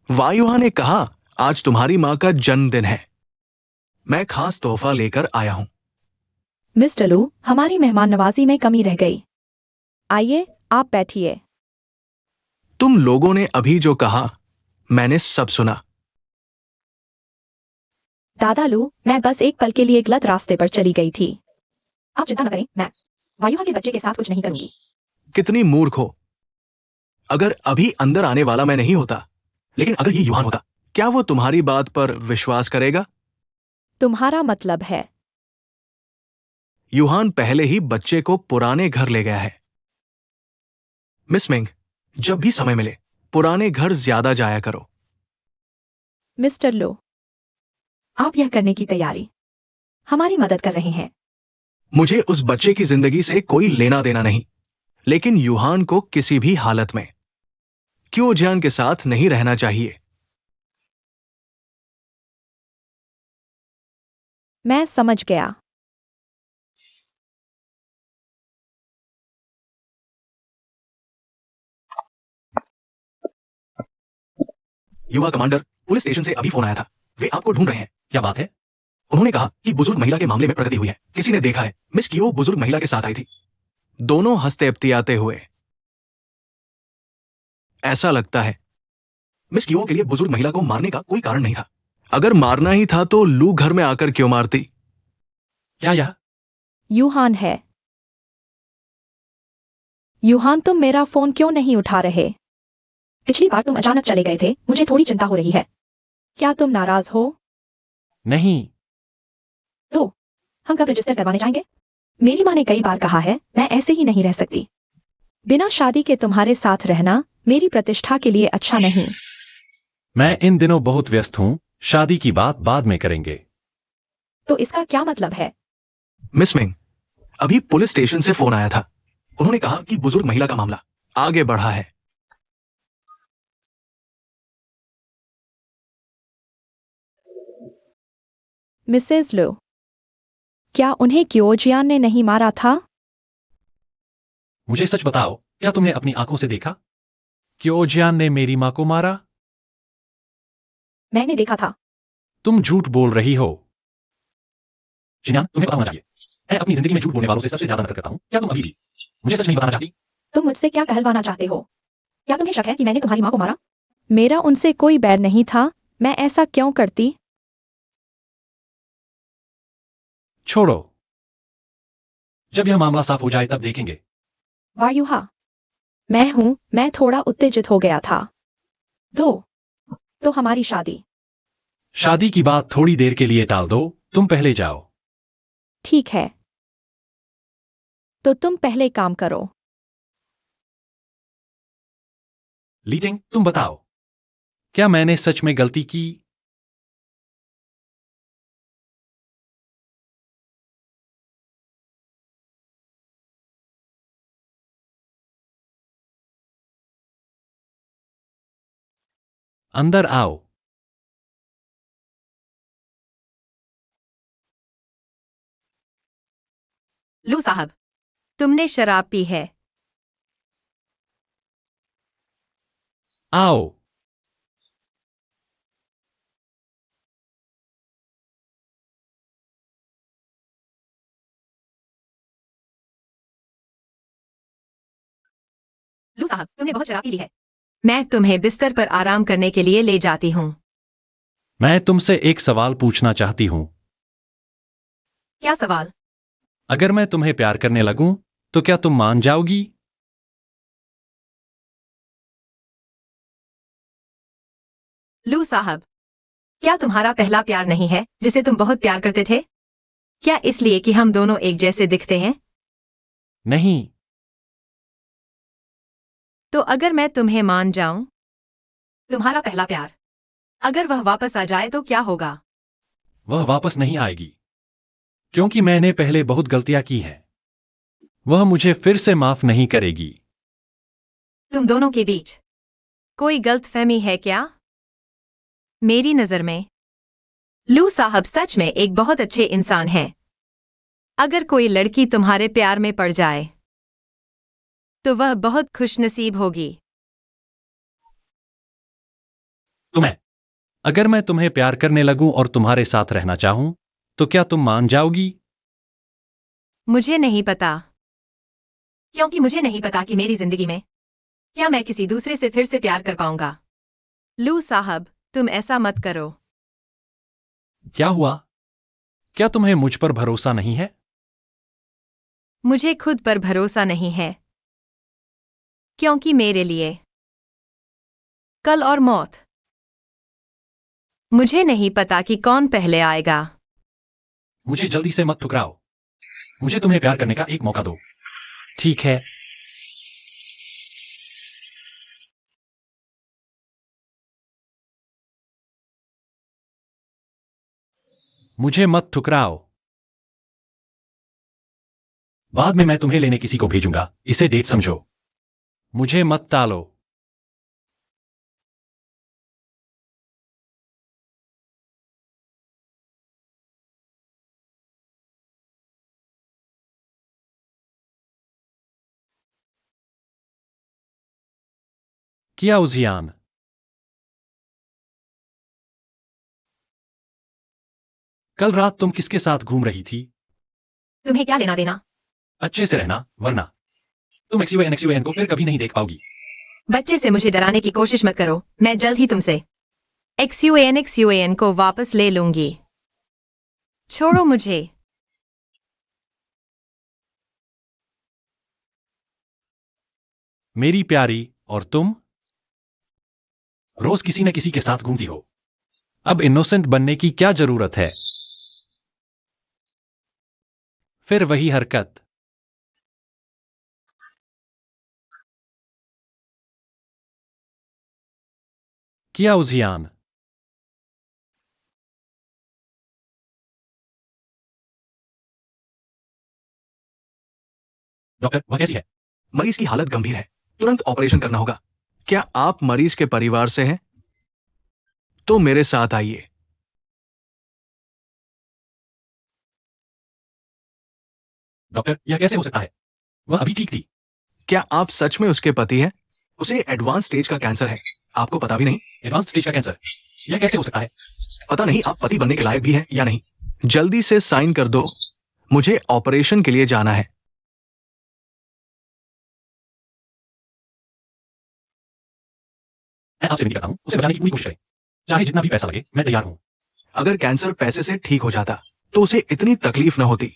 वायुहा ने कहा आज तुम्हारी माँ का जन्मदिन है, मैं खास तोहफा लेकर आया हूं। मिस्टर लू, हमारी मेहमान नवाजी में कमी रह गई। आइए, आप बैठिए। तुम लोगों ने अभी जो कहा मैंने सब सुना। दादालू, मैं बस एक पल के लिए गलत रास्ते पर चली गई थी। आप चिंता न करें, मैं वायुहा के बच्चे के साथ कुछ नहीं करूंगी। कितनी मूर्ख हो। अगर अभी अंदर आने वाला मैं नहीं होता, लेकिन अगर ये यूहान होता, क्या वो तुम्हारी बात पर विश्वास करेगा? तुम्हारा मतलब है? यूहान पहले ही बच्चे को पुराने घर ले गया है। मिस मिंग, जब भी समय मिले पुराने घर ज्यादा जाया करो। मिस्टर लो, आप यह करने की तैयारी हमारी मदद कर रहे हैं। मुझे उस बच्चे की जिंदगी से कोई लेना देना नहीं, लेकिन यूहान को किसी भी हालत में क्योजियान के साथ नहीं रहना चाहिए। मैं समझ गया। युवा कमांडर, पुलिस स्टेशन से अभी फोन आया था, वे आपको ढूंढ रहे हैं। क्या बात है? उन्होंने कहा कि बुजुर्ग महिला के मामले में प्रगति हुई है, किसी ने देखा है। मिस कियो बुजुर्ग महिला के साथ आई थी, दोनों हंसते अपतियाते हुए। ऐसा लगता है मिस कियो के लिए बुजुर्ग महिला को मारने का कोई कारण नहीं था। अगर मारना ही था तो लू घर में आकर क्यों मारती? क्या यह? यूहान है। यूहान, तुम मेरा फोन क्यों नहीं उठा रहे? पिछली बार तुम अचानक चले गए थे, मुझे थोड़ी चिंता हो रही है। क्या तुम नाराज हो? नहीं। तो हम कब रजिस्टर करवाने जाएंगे? मेरी माँ ने कई बार कहा है, मैं ऐसे ही नहीं रह सकती। बिना शादी के तुम्हारे साथ रहना मेरी प्रतिष्ठा के लिए अच्छा नहीं। मैं इन दिनों बहुत व्यस्त हूँ, शादी की बात बाद में करेंगे। तो इसका क्या मतलब है? मिस मिंग, अभी पुलिस स्टेशन से फोन आया था, उन्होंने कहा कि बुजुर्ग महिला का मामला आगे बढ़ा है। मिसेज लो, क्या उन्हें क्योजियान ने नहीं मारा था? मुझे सच बताओ, क्या तुमने अपनी आंखों से देखा? क्योजियान ने मेरी मां को मारा? मैंने देखा था। तुम झूठ बोल रही हो। शिन्यान, तुम्हें पता होना चाहिए, मैं अपनी जिंदगी में झूठ बोलने वालों से सबसे ज्यादा नफरत करता हूँ। क्या तुम अभी भी मुझे सच नहीं बताना चाहती? तुम मुझसे क्या कहलवाना चाहते हो? क्या तुम्हें शक है कि मैंने तुम्हारी माँ को मारा? मेरा उनसे कोई बैर नहीं था, मैं ऐसा क्यों करती? छोड़ो, जब यह मामला साफ हो जाए तब देखेंगे। वायुहा, मैं थोड़ा उत्तेजित हो गया था। तो हमारी शादी? शादी की बात थोड़ी देर के लिए टाल दो, तुम पहले जाओ। ठीक है, तो तुम पहले काम करो। लीटिंग, तुम बताओ, क्या मैंने सच में गलती की? अंदर आओ। लू साहब, तुमने शराब पी है। आओ। लू साहब, तुमने बहुत शराब पी ली है। मैं तुम्हें बिस्तर पर आराम करने के लिए ले जाती हूँ। मैं तुमसे एक सवाल पूछना चाहती हूँ। क्या सवाल? अगर मैं तुम्हें प्यार करने लगूं, तो क्या तुम मान जाओगी? लू साहब, क्या तुम्हारा पहला प्यार नहीं है जिसे तुम बहुत प्यार करते थे? क्या इसलिए कि हम दोनों एक जैसे दिखते हैं? नहीं। तो अगर मैं तुम्हें मान जाऊं, तुम्हारा पहला प्यार, अगर वह वापस आ जाए तो क्या होगा? वह वापस नहीं आएगी, क्योंकि मैंने पहले बहुत गलतियां की हैं। वह मुझे फिर से माफ नहीं करेगी। तुम दोनों के बीच कोई गलतफहमी है क्या? मेरी नजर में लू साहब सच में एक बहुत अच्छे इंसान हैं। अगर कोई लड़की तुम्हारे प्यार में पड़ जाए तो वह बहुत खुशनसीब होगी। अगर मैं तुम्हें प्यार करने लगूं और तुम्हारे साथ रहना चाहूं, तो क्या तुम मान जाओगी? मुझे नहीं पता, क्योंकि मुझे नहीं पता कि मेरी जिंदगी में क्या मैं किसी दूसरे से फिर से प्यार कर पाऊंगा। लू साहब, तुम ऐसा मत करो। क्या हुआ? क्या तुम्हें मुझ पर भरोसा नहीं है? मुझे खुद पर भरोसा नहीं है, क्योंकि मेरे लिए कल और मौत, मुझे नहीं पता कि कौन पहले आएगा। मुझे जल्दी से मत ठुकराओ। मुझे तुम्हें प्यार करने का एक मौका दो। ठीक है। मुझे मत ठुकराओ। बाद में मैं तुम्हें लेने किसी को भेजूंगा। इसे डेट समझो। मुझे मत टालो। क्या उजियान? कल रात तुम किसके साथ घूम रही थी? तुम्हें क्या लेना देना? अच्छे से रहना, वरना तुम XUAN को फिर कभी नहीं देख पाओगी। बच्चे से मुझे डराने की कोशिश मत करो। मैं जल्द ही तुमसे XUAN को वापस ले लूंगी। छोड़ो मुझे। मेरी प्यारी, और तुम रोज किसी न किसी के साथ घूमती हो। अब इनोसेंट बनने की क्या जरूरत है? फिर वही हरकत। क्या उजियान? डॉक्टर, वह कैसी है? मरीज की हालत गंभीर है, तुरंत ऑपरेशन करना होगा। क्या आप मरीज के परिवार से हैं? तो मेरे साथ आइए। डॉक्टर, यह कैसे हो सकता है? वह अभी ठीक थी। क्या आप सच में उसके पति हैं? उसे एडवांस स्टेज का कैंसर है, आपको पता भी नहीं। एडवांस स्टेज का कैंसर? यह कैसे हो सकता है? पता नहीं आप पति बनने के लायक भी हैं या नहीं। जल्दी से साइन कर दो, मुझे ऑपरेशन के लिए जाना है। मैं आपसे विनती करता हूं, उसे बचाने की पूरी कोशिश करें। चाहे जितना भी पैसा लगे, मैं तैयार हूं। अगर कैंसर पैसे से ठीक हो जाता तो उसे इतनी तकलीफ न होती।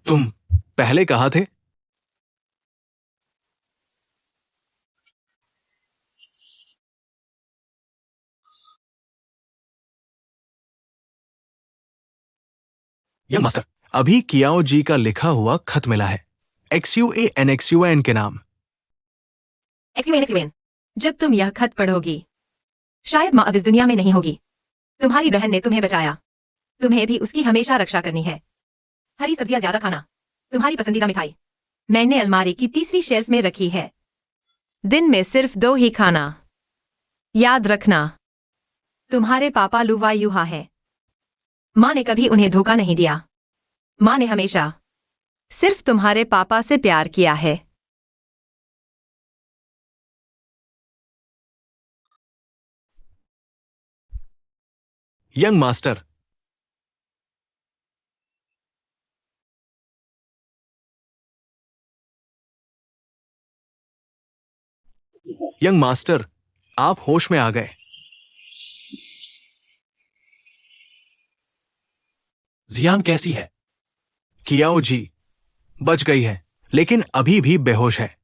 तुम पहले कहा थे। यंग मास्टर, अभी कियाओ जी का लिखा हुआ खत मिला है, XUAN के नाम। XUAN, जब तुम यह खत पढ़ोगी, शायद माँ अब इस दुनिया में नहीं होगी। तुम्हारी बहन ने तुम्हें बचाया, तुम्हें भी उसकी हमेशा रक्षा करनी है। हरी सब्जियां ज्यादा खाना, तुम्हारी पसंदीदा मिठाई मैंने अलमारी की तीसरी शेल्फ में रखी है। दिन में सिर्फ 2 ही खाना। याद रखना, तुम्हारे पापा लुवा युहा है। माँ ने कभी उन्हें धोखा नहीं दिया। माँ ने हमेशा सिर्फ तुम्हारे पापा से प्यार किया है। यंग मास्टर, यंग मास्टर, आप होश में आ गए। जियान कैसी है? कियाओ जी बच गई है, लेकिन अभी भी बेहोश है।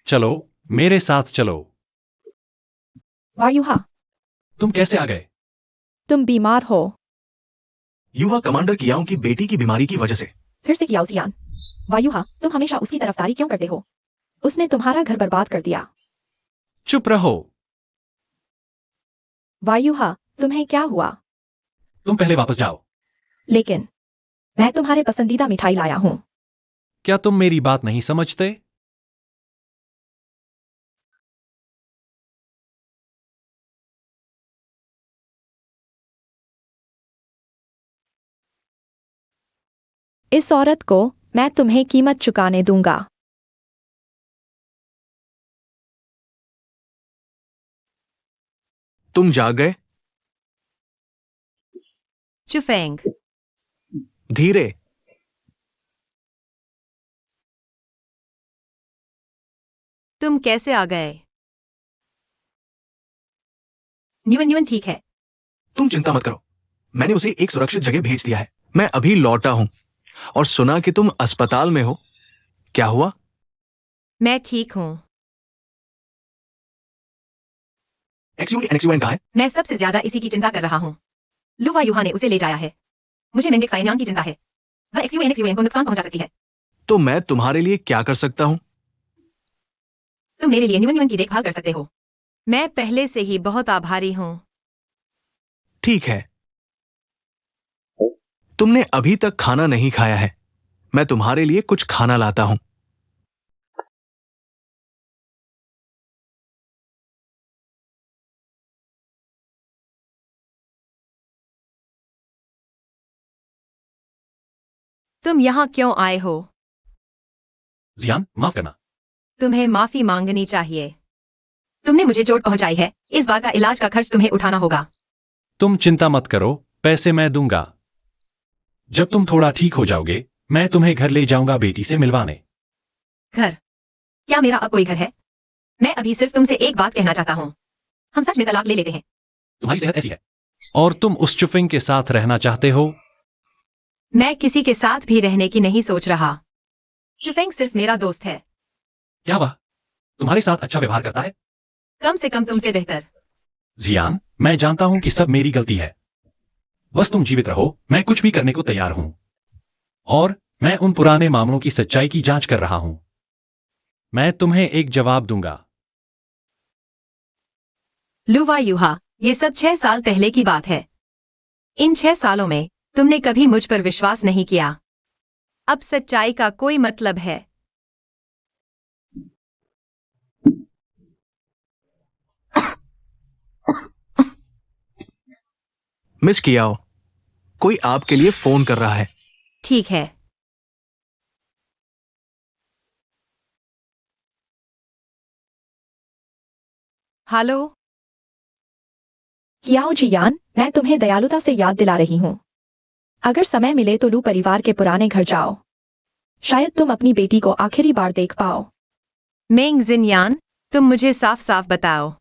चलो, मेरे साथ चलो। वायुहा, तुम कैसे आ गए? तुम बीमार हो। युवा कमांडर कियाओ की बेटी की बीमारी की वजह से। फिर से कियाओ जियान। वायुहा, तुम हमेशा उसकी तरफदारी क्यों करते हो? उसने तुम्हारा घर बर्बाद कर दिया। चुप रहो। वायुहा, तुम्हें क्या हुआ? तुम पहले वापस जाओ। लेकिन मैं तुम्हारे पसंदीदा मिठाई लाया हूँ। क्या तुम मेरी बात नहीं समझते? इस औरत को मैं तुम्हें कीमत चुकाने दूंगा। तुम जाग गए? चुफेंग, धीरे। तुम कैसे आ गए? न्यून न्यून ठीक है। तुम चिंता मत करो, मैंने उसे एक सुरक्षित जगह भेज दिया है। मैं अभी लौटा हूं और सुना कि तुम अस्पताल में हो। क्या हुआ? मैं ठीक हूँ। एक्सयूएन कहाँ है? मैं सबसे ज्यादा इसी की चिंता कर रहा हूँ। लुवा युहा ने उसे ले जाया है। मुझे मेंगे साइनांग की चिंता है। वह एक्सयूएन को नुकसान पहुंचा सकती है। तो मैं तुम्हारे लिए क्या कर सकता हूं? तुम मेरे लिए न्यून न्यून की देखभाल कर सकते हो। मैं पहले से ही बहुत आभारी हूँ। ठीक है। तुमने अभी तक खाना नहीं खाया है। मैं तुम्हारे लिए कुछ खाना लाता हूं। तुम यहाँ क्यों आए हो? जियान, माफ करना। तुम्हें माफी मांगनी चाहिए। तुमने मुझे चोट पहुंचाई है। इस बार का इलाज का खर्च तुम्हें उठाना होगा। तुम चिंता मत करो, पैसे मैं दूंगा। जब तुम थोड़ा ठीक हो जाओगे, मैं तुम्हें घर ले जाऊंगा बेटी से मिलवाने। घर? क्या मेरा अब कोई घर है? मैं अभी सिर्फ तुमसे एक बात कहना चाहता हूँ। हम सच में तलाक ले लेते हैं। तुम्हारी सेहत ऐसी है। और तुम उस चुफिंग के साथ रहना चाहते हो? मैं किसी के साथ भी रहने की नहीं सोच रहा। चुफेंग सिर्फ मेरा दोस्त है। क्या वह तुम्हारे साथ अच्छा व्यवहार करता है? कम से कम तुमसे बेहतर। जियान, मैं जानता हूं कि सब मेरी गलती है। बस तुम जीवित रहो, मैं कुछ भी करने को तैयार हूं। और मैं उन पुराने मामलों की सच्चाई की जांच कर रहा हूं। मैं तुम्हें एक जवाब दूंगा। लुवा युहा, ये सब 6 साल पहले की बात है। इन 6 सालों में तुमने कभी मुझ पर विश्वास नहीं किया। अब सच्चाई का कोई मतलब है? मिस कियाओ, कोई आपके लिए फोन कर रहा है। ठीक है। हेलो। कियाओ जियान, मैं तुम्हें दयालुता से याद दिला रही हूँ। अगर समय मिले तो लू परिवार के पुराने घर जाओ। शायद तुम अपनी बेटी को आखिरी बार देख पाओ। मेंग जिनयान, तुम मुझे साफ साफ बताओ।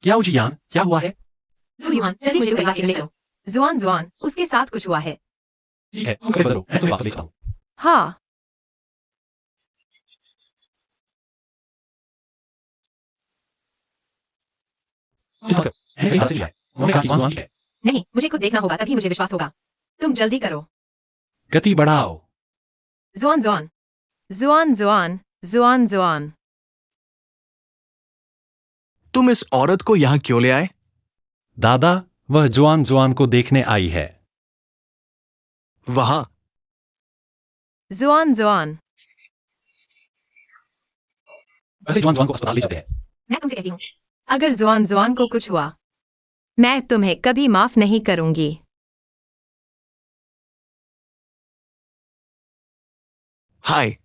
क्या जियान, क्या हुआ है? लू युहान, चलिए मुझे परिवार के घर ले चलो। जुआन जुआन, उसके साथ कुछ हुआ है। ठीक है, तुम कपड़े बदलो, मैं तुम्हें वापस लेता हूं। हाँ। चिंता मत करो, मैंने कई हाथ से लिया है। उन्होंने कहा कि जुआन ठीक है। नहीं, मुझे खुद देखना होगा तभी मुझे विश्वास होगा। तुम जल्दी करो। गति बढ़ाओ। जुआन जुआन, जुआन जुआन, जुआन जुआन। तुम इस औरत को यहां क्यों ले आए? दादा, वह जुआन जुआन को देखने आई है। वहां? जुआन जुआन। पहले जुआन जुआन को अस्पताल ले जाते हैं। मैं तुमसे कहती हूँ, अगर जुआन जुआन को कुछ हुआ, मैं तुम्हें कभी माफ नहीं करूंगी। हाय।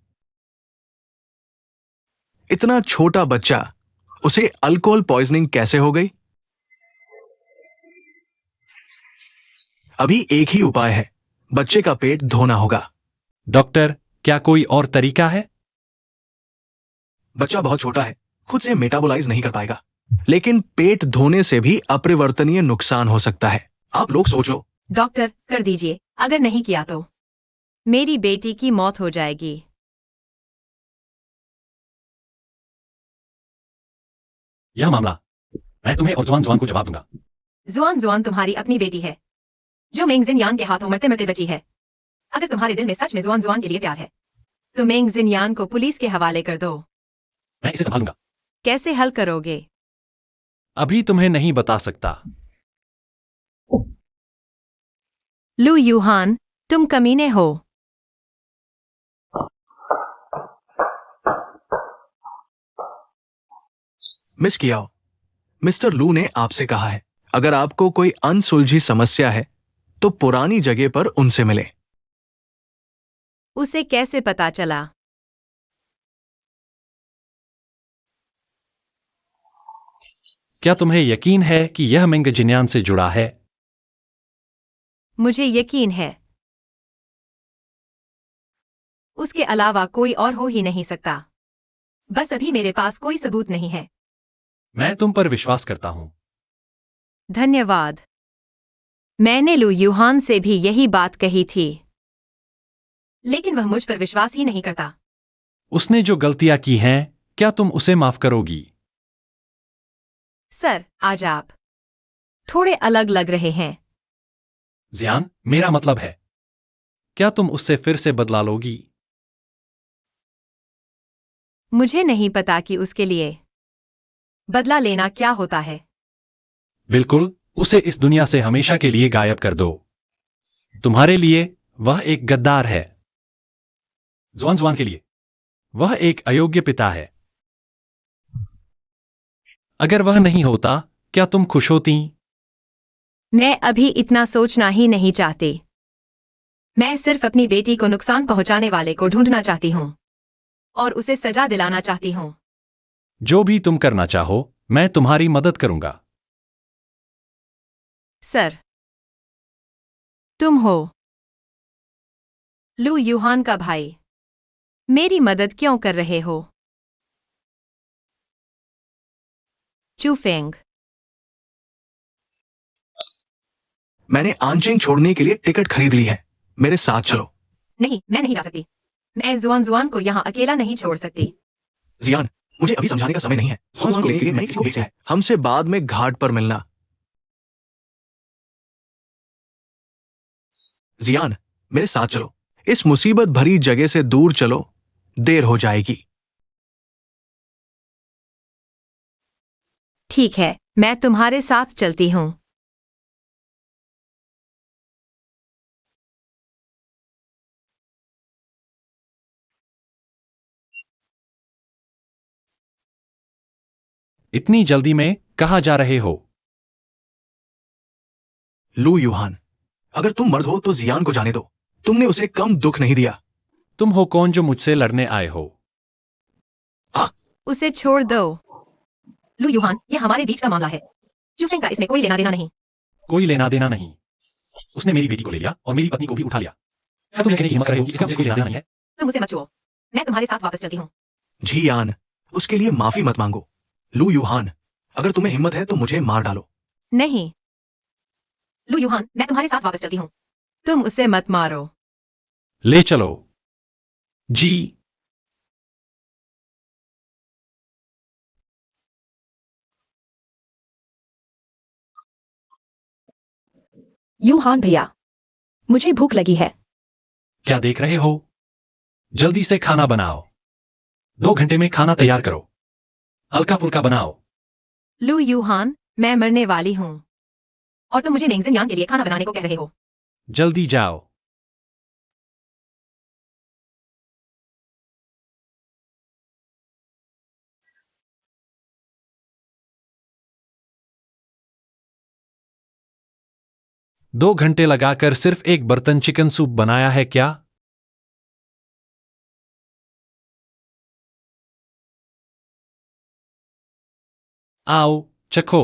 इतना छोटा बच्चा, उसे अल्कोहल पॉइजनिंग कैसे हो गई? अभी एक ही उपाय है, बच्चे का पेट धोना होगा। डॉक्टर, क्या कोई और तरीका है? बच्चा बहुत छोटा है, खुद से मेटाबोलाइज नहीं कर पाएगा, लेकिन पेट धोने से भी अपरिवर्तनीय नुकसान हो सकता है। आप लोग सोचो। डॉक्टर, कर दीजिए। अगर नहीं किया तो मेरी बेटी की मौत हो जाएगी। यह मामला मैं तुम्हें और जुआन जुआन को जवाब दूंगा। जुआन जुआन तुम्हारी अपनी बेटी है जो मेंग जिनयान के हाथों मरते मरते बची है। अगर तुम्हारे दिल में सच में जुआन जुआन के लिए प्यार है तो मेंग जिनयान को पुलिस के हवाले कर दो। मैं इसे संभालूंगा। कैसे हल करोगे? अभी तुम्हें नहीं बता सकता। लू यूहान, तुम कमीने हो। मिस कियाओ, मिस्टर लू ने आपसे कहा है अगर आपको कोई अनसुलझी समस्या है तो पुरानी जगह पर उनसे मिले। उसे कैसे पता चला? क्या तुम्हें यकीन है कि यह मेंग जिनयान से जुड़ा है? मुझे यकीन है। उसके अलावा कोई और हो ही नहीं सकता। बस अभी मेरे पास कोई सबूत नहीं है। मैं तुम पर विश्वास करता हूं। धन्यवाद। मैंने लू यूहान से भी यही बात कही थी, लेकिन वह मुझ पर विश्वास ही नहीं करता। उसने जो गलतियां की हैं, क्या तुम उसे माफ करोगी? सर, आज आप थोड़े अलग लग रहे हैं। जियान, मेरा मतलब है, क्या तुम उससे फिर से बदला लोगी? मुझे नहीं पता कि उसके लिए बदला लेना क्या होता है। बिल्कुल, उसे इस दुनिया से हमेशा के लिए गायब कर दो। तुम्हारे लिए वह एक गद्दार है। जुआन जुआन के लिए वह एक अयोग्य पिता है। अगर वह नहीं होता, क्या तुम खुश होती? मैं अभी इतना सोचना ही नहीं चाहती। मैं सिर्फ अपनी बेटी को नुकसान पहुंचाने वाले को ढूंढना चाहती हूं और उसे सजा दिलाना चाहती हूं। जो भी तुम करना चाहो, मैं तुम्हारी मदद करूंगा। सर, तुम हो लू यूहान का भाई। मेरी मदद क्यों कर रहे हो? चूफेंग, मैंने आंचिंग छोड़ने के लिए टिकट खरीद ली है, मेरे साथ चलो। नहीं, मैं नहीं जा सकती। मैं जुआन जुआन को यहाँ अकेला नहीं छोड़ सकती। जियान, मुझे अभी समझाने का समय नहीं है। जुआन को लेने के लिए मैं किसी को भेजा है। हमसे बाद में घाट पर मिलना। जियान, मेरे साथ चलो। इस मुसीबत भरी जगह से दूर चलो, देर हो जाएगी। ठीक है, मैं तुम्हारे साथ चलती हूँ। इतनी जल्दी में कहाँ जा रहे हो? लू यूहान, अगर तुम मर्द हो तो जियान को जाने दो। तुमने उसे कम दुख नहीं दिया। तुम हो कौन जो मुझसे लड़ने आए हो? उसे छोड़ दो। लू यूहान, यह हमारे बीच का मामला है। चूफेंग का इसमें कोई लेना देना नहीं। कोई लेना देना नहीं। उसने मेरी बेटी को ले लिया और मेरी पत्नी को भी उठा लिया। क्या तुम यह कहने की हिम्मत कर रहे हो कि इसका मुझसे कोई लेना देना नहीं है? तुम उसे मत छुओ। मैं तुम्हारे साथ वापस चलती हूँ। जियान, उसके लिए माफी मत मांगो। लू यूहान, अगर तुम्हें हिम्मत है तो मुझे मार डालो। नहीं, लू यूहान, मैं तुम्हारे साथ वापस चलती हूँ। तुम उसे मत मारो। ले चलो। जी। यूहान भैया, मुझे भूख लगी है। क्या देख रहे हो? जल्दी से खाना बनाओ। 2 घंटे में खाना तैयार करो। हल्का फुल्का बनाओ। लू यूहान, मैं मरने वाली हूँ और तुम मुझे मेंग जिनयान के लिए खाना बनाने को कह रहे हो। जल्दी जाओ। दो घंटे लगाकर सिर्फ एक बर्तन चिकन सूप बनाया है क्या? आओ, चखो।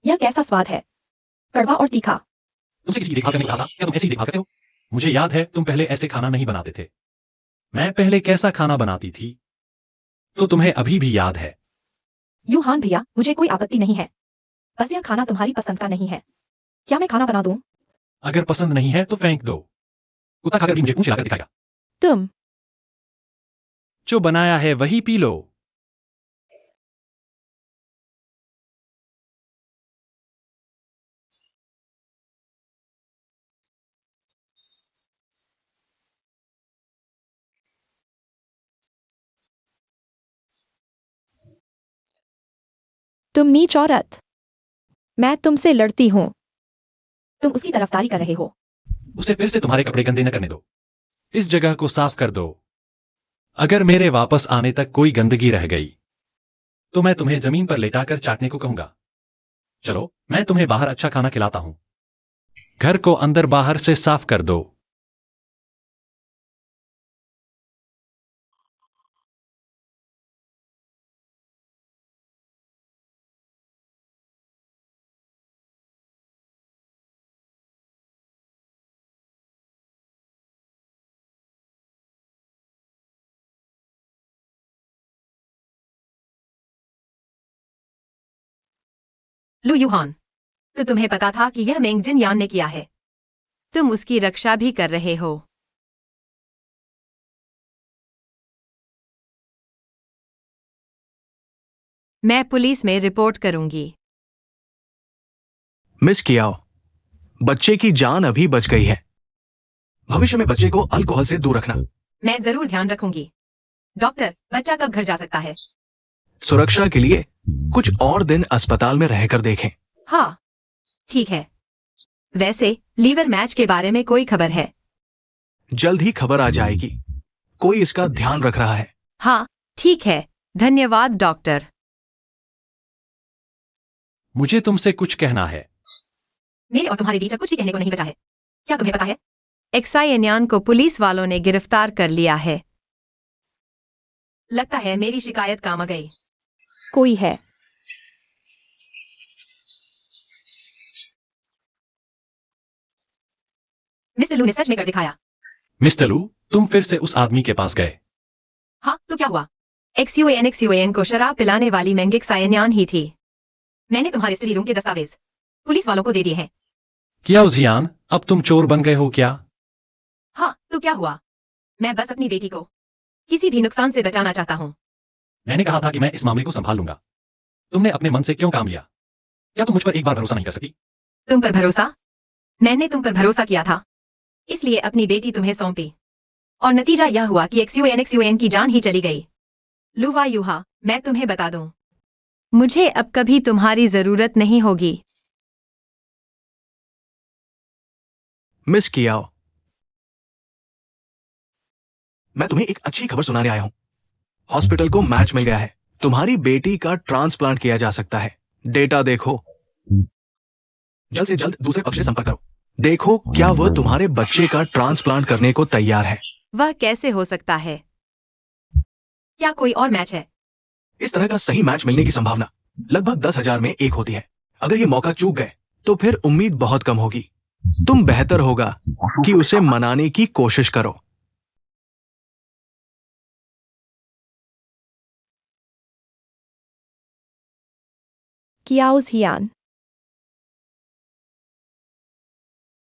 यह कैसा स्वाद है? कड़वा और तीखा। तुमसे किसी की देखभाल करने को कहा था, क्या तुम ऐसे ही देखभाल करते हो? मुझे याद है तुम पहले ऐसे खाना नहीं बनाते थे। मैं पहले कैसा खाना बनाती थी, तो तुम्हें अभी भी याद है। यूहान भैया, मुझे कोई आपत्ति नहीं है। बस यह खाना तुम्हारी पसंद का नहीं है। क्या मैं खाना बना दूं? अगर पसंद नहीं है तो फेंक दो। कुत्ता खाकर भी मुझे पूंछ हिलाकर दिखाएगा। तुम जो बनाया है वही पी लो। तुम नीच औरत, मैं तुमसे लड़ती हूँ। तुम उसकी तरफदारी कर रहे हो। उसे फिर से तुम्हारे कपड़े गंदे न करने दो। इस जगह को साफ कर दो। अगर मेरे वापस आने तक कोई गंदगी रह गई तो मैं तुम्हें जमीन पर लेटाकर चाटने को कहूंगा। चलो, मैं तुम्हें बाहर अच्छा खाना खिलाता हूं। घर को अंदर बाहर से साफ कर दो। लू यूहान, तो तुम्हें पता था कि यह मेंग जिन यान ने किया है। तुम उसकी रक्षा भी कर रहे हो। मैं पुलिस में रिपोर्ट करूंगी। मिस कियाओ, बच्चे की जान अभी बच गई है। भविष्य में बच्चे को अल्कोहल से दूर रखना। मैं जरूर ध्यान रखूंगी। डॉक्टर, बच्चा कब घर जा सकता है? सुरक्षा के लिए कुछ और दिन अस्पताल में रहकर देखें। हाँ, ठीक है। वैसे लीवर मैच के बारे में कोई खबर है? जल्द ही खबर आ जाएगी। कोई इसका ध्यान रख रहा है। हाँ, ठीक है। धन्यवाद डॉक्टर। मुझे तुमसे कुछ कहना है। मेरे और तुम्हारे बीच अब कुछ भी कहने को नहीं बचा है। क्या तुम्हें पता है? एक्सायनियान को पुलिस वालों ने गिरफ्तार कर लिया है। लगता है मेरी शिकायत काम आ गई। कोई है। मिस्टर लू ने सच में कर दिखाया। मिस्टर लू, तुम फिर से उस आदमी के पास गए। हाँ, तो क्या हुआ? एक्सयूएन को शराब पिलाने वाली मैंगिक सायनियान ही थी। मैंने तुम्हारे स्टडी रूम के दस्तावेज पुलिस वालों को दे दिए हैं। क्या उजियान, अब तुम चोर बन गए हो क्या? हाँ, तो क्या हुआ? मैं बस अपनी बेटी को किसी भी नुकसान से बचाना चाहता हूँ। मैंने कहा था कि मैं इस मामले को संभाल लूंगा। तुमने अपने मन से क्यों काम लिया? क्या तुम मुझ पर एक बार भरोसा नहीं कर सकती? तुम पर भरोसा? मैंने तुम पर भरोसा किया था, इसलिए अपनी बेटी तुम्हें सौंपी। और नतीजा यह हुआ कि एक्सयूएन की जान ही चली गई। लुवा यूहा, मैं तुम्हें बता दूं, मुझे अब कभी तुम्हारी जरूरत नहीं होगी। मिस कियाओ, मैं तुम्हें एक अच्छी खबर सुनाने आया हूं। हॉस्पिटल को मैच मिल गया है। तुम्हारी बेटी का ट्रांसप्लांट किया जा सकता है। डेटा देखो। जल्द से जल्द दूसरे पक्ष से संपर्क करो। देखो क्या वह तुम्हारे बच्चे का ट्रांसप्लांट करने को तैयार है। वह कैसे हो सकता है? क्या कोई और मैच है? इस तरह का सही मैच मिलने की संभावना लगभग 10,000 में एक होती है। अगर ये मौका चूक गए तो फिर उम्मीद बहुत कम होगी। तुम बेहतर होगा कि उसे मनाने की कोशिश करो। कियाओज हियान,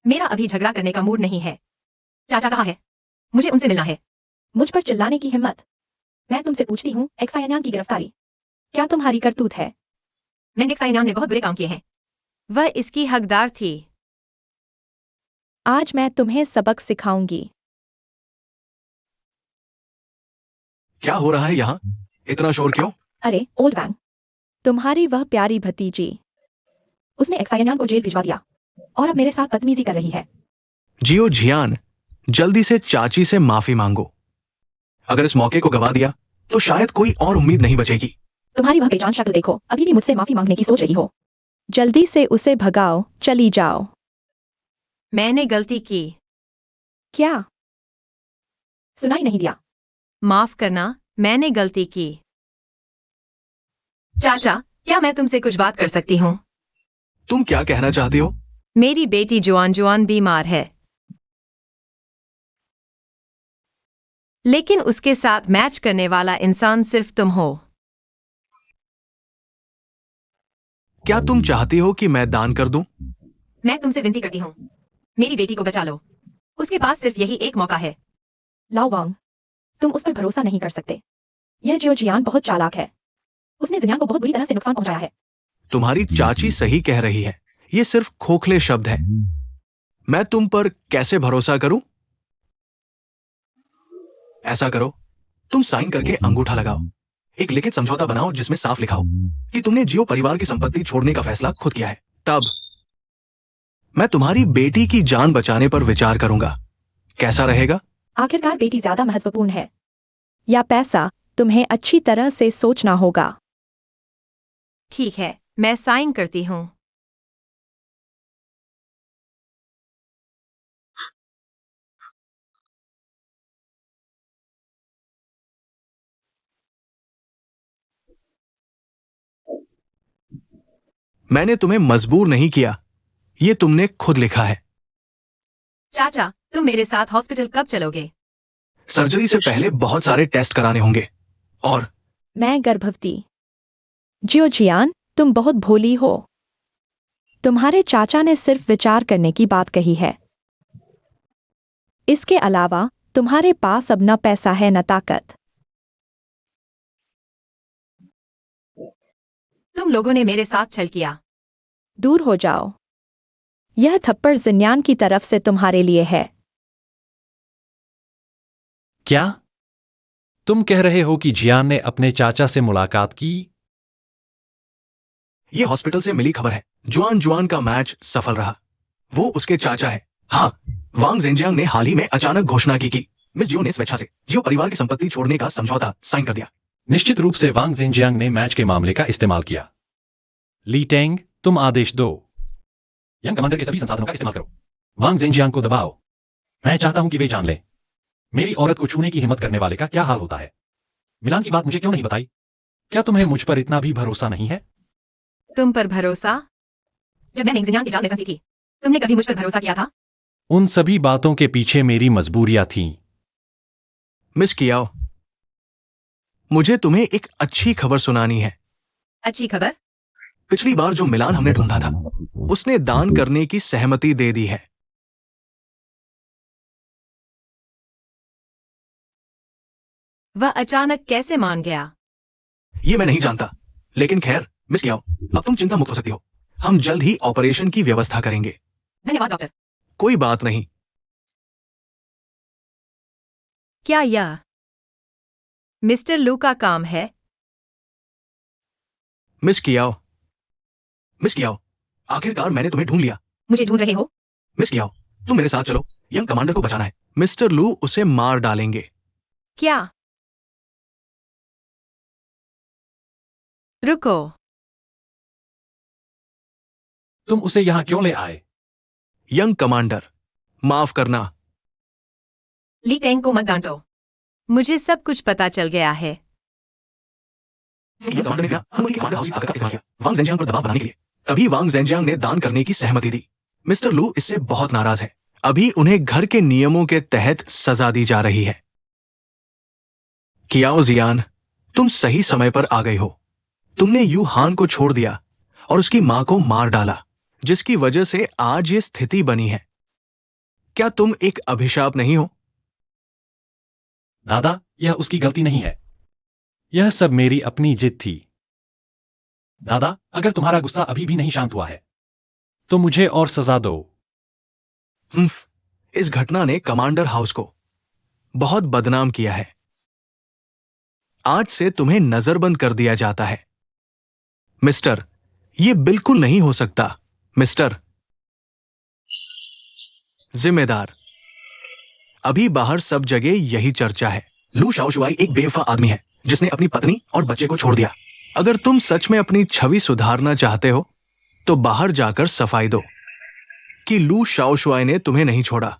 मेरा अभी झगड़ा करने का मूड नहीं है। चाचा कहाँ है? मुझे उनसे मिलना है। मुझ पर चिल्लाने की हिम्मत। मैं तुमसे पूछती हूँ, एक्सायनियान की गिरफ्तारी क्या तुम्हारी करतूत है? मैंगिक सायनियान ने बहुत बुरे काम किए हैं। वह इसकी हकदार थी। आज मैं तुम्हें सबक सिखाऊंगी। क्या हो रहा है यहाँ? इतना शोर क्यों? अरे ओल्ड वैंग, तुम्हारी वह प्यारी भतीजी, उसने एक्सायनियान को जेल भिजवा दिया और अब मेरे साथ बदतमीजी कर रही है। जियो जियान, जल्दी से चाची से माफी मांगो। अगर इस मौके को गवा दिया तो शायद कोई और उम्मीद नहीं बचेगी। तुम्हारी वह बेजान शक्ल देखो, अभी भी मुझसे माफी मांगने की सोच रही हो। जल्दी से उसे भगाओ, चली जाओ। मैंने गलती की। क्या? सुनाई नहीं दिया? माफ करना, मैंने गलती की। चाचा, क्या मैं तुमसे कुछ बात कर सकती हूँ? तुम क्या कहना चाहती हो? मेरी बेटी जुआन बीमार है, लेकिन उसके साथ मैच करने वाला इंसान सिर्फ तुम हो। क्या तुम चाहती हो कि मैं दान कर दूं? मैं तुमसे विनती करती हूँ, मेरी बेटी को बचा लो। उसके पास सिर्फ यही एक मौका है। लाओ वांग, तुम उस पर भरोसा नहीं कर सकते। यह जियो जियान बहुत चालाक है। उसने जियान को बहुत बुरी तरह से नुकसान पहुंचाया है। तुम्हारी चाची सही कह रही है, ये सिर्फ खोखले शब्द है। मैं तुम पर कैसे भरोसा करूं? ऐसा करो, तुम साइन करके अंगूठा लगाओ। एक लिखित समझौता बनाओ जिसमें साफ लिखा हो कि तुमने जियो परिवार की संपत्ति छोड़ने का फैसला खुद किया है। तब मैं तुम्हारी बेटी की जान बचाने पर विचार करूंगा। कैसा रहेगा? आखिरकार बेटी ज्यादा महत्वपूर्ण है या पैसा? तुम्हें अच्छी तरह से सोचना होगा। ठीक है, मैं साइन करती हूँ। मैंने तुम्हें मजबूर नहीं किया, ये तुमने खुद लिखा है। चाचा, तुम मेरे साथ हॉस्पिटल कब चलोगे? सर्जरी से पहले बहुत सारे टेस्ट कराने होंगे। और मैं गर्भवती। जियो जियान, तुम बहुत भोली हो। तुम्हारे चाचा ने सिर्फ विचार करने की बात कही है। इसके अलावा तुम्हारे पास अब न पैसा है न ताकत। तुम लोगों ने मेरे साथ छल किया। दूर हो जाओ। यह थप्पड़ जिन्यान की तरफ से तुम्हारे लिए है। क्या तुम कह रहे हो कि जियान ने अपने चाचा से मुलाकात की? ये हॉस्पिटल से मिली खबर है। जुआन जुआन का मैच सफल रहा। वो उसके चाचा है। हाँ, वांग जेंजियांग ने हाल ही में अचानक घोषणा की कि मिस जियो ने स्वेच्छा से जियो परिवार की संपत्ति छोड़ने का समझौता साइन कर दिया। निश्चित रूप से वांग जेंजियांग ने मैच के मामले का इस्तेमाल किया। ली टेंग, तुम आदेश दो। यंग कमांडर के सभी संसाधनों का इस्तेमाल करो। वांग जेंजियांग को दबाओ। मैं चाहता हूं कि वे जान लें मेरी औरत को छूने की हिम्मत करने वाले का क्या हाल होता है। मिलान की बात मुझे क्यों नहीं बताई? क्या तुम्हें मुझ पर इतना भी भरोसा नहीं है? तुम पर भरोसा? जब मैं जियान की जाल में फंसी थी, तुमने कभी मुझ पर भरोसा किया था? उन सभी बातों के पीछे मेरी मजबूरियां थीं। मिस कियाओ, मुझे तुम्हें एक अच्छी खबर सुनानी है। अच्छी खबर? पिछली बार जो मिलान हमने ढूंढा था, उसने दान करने की सहमति दे दी है। वह अचानक कैसे मान गया? ये मैं नहीं जानता, लेकिन खैर मिस कियाओ, अब तुम चिंता मुक्त हो सकती हो। हम जल्द ही ऑपरेशन की व्यवस्था करेंगे। धन्यवाद डॉक्टर। कोई बात नहीं। क्या यह मिस्टर लू का काम है? मिस कियाओ, मिस कियाओ, आखिरकार मैंने तुम्हें ढूंढ लिया। मुझे ढूंढ रहे हो? मिस कियाओ, तुम मेरे साथ चलो। यंग कमांडर को बचाना है। मिस्टर लू उसे मार डालेंगे। क्या? रुको, तुम उसे यहां क्यों ले आए? यंग कमांडर, माफ करना। ली टेंग को मत डांटो। मुझे सब कुछ पता चल गया है। यंग कमांडर ने क्या अनुमति के कमांडर हाउस की ताकत का इस्तेमाल किया वांग जेंजियांग पर दबाव बनाने के लिए। तभी वांग जेंजियांग ने दान करने की सहमति दी। मिस्टर लू इससे बहुत नाराज है। अभी उन्हें घर के नियमों के तहत सजा दी जा रही है। कियाओ जियान, तुम सही समय पर आ गई हो। तुमने यू हान को छोड़ दिया और उसकी मां को मार डाला, जिसकी वजह से आज ये स्थिति बनी है। क्या तुम एक अभिशाप नहीं हो? दादा, यह उसकी गलती नहीं है। यह सब मेरी अपनी जिद थी। दादा, अगर तुम्हारा गुस्सा अभी भी नहीं शांत हुआ है तो मुझे और सजा दो। इस घटना ने कमांडर हाउस को बहुत बदनाम किया है। आज से तुम्हें नजरबंद कर दिया जाता है। मिस्टर, यह बिल्कुल नहीं हो सकता। मिस्टर जिम्मेदार, अभी बाहर सब जगह यही चर्चा है। लू शाओशुआई एक बेवफा आदमी है जिसने अपनी पत्नी और बच्चे को छोड़ दिया। अगर तुम सच में अपनी छवि सुधारना चाहते हो तो बाहर जाकर सफाई दो कि लू शाओशुआई ने तुम्हें नहीं छोड़ा।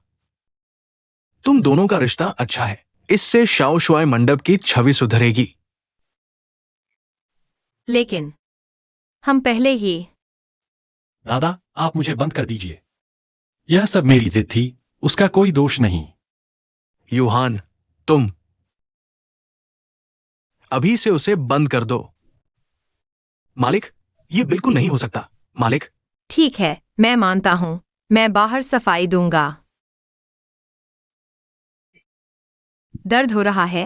तुम दोनों का रिश्ता अच्छा है, इससे शाओशुआई मंडप की छवि सुधरेगी। लेकिन हम पहले ही। दादा, आप मुझे बंद कर दीजिए। यह सब मेरी जिद थी, उसका कोई दोष नहीं। यूहान, तुम अभी से उसे बंद कर दो। मालिक, यह बिल्कुल नहीं हो सकता। मालिक, ठीक है, मैं मानता हूं। मैं बाहर सफाई दूंगा। दर्द हो रहा है?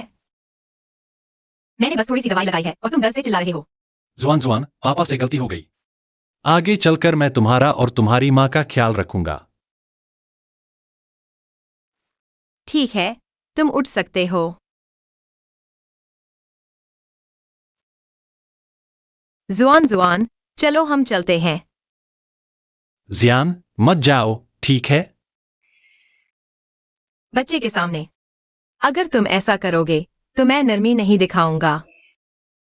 मैंने बस थोड़ी सी दवाई लगाई है और तुम दर्द से चिल्ला रहे हो। जुआन जुआन, पापा से गलती हो गई। आगे चलकर मैं तुम्हारा और तुम्हारी माँ का ख्याल रखूंगा। ठीक है, तुम उठ सकते हो। जुआन जुआन, चलो हम चलते हैं। जियान, मत जाओ, ठीक है? बच्चे के सामने। अगर तुम ऐसा करोगे तो मैं नरमी नहीं दिखाऊंगा।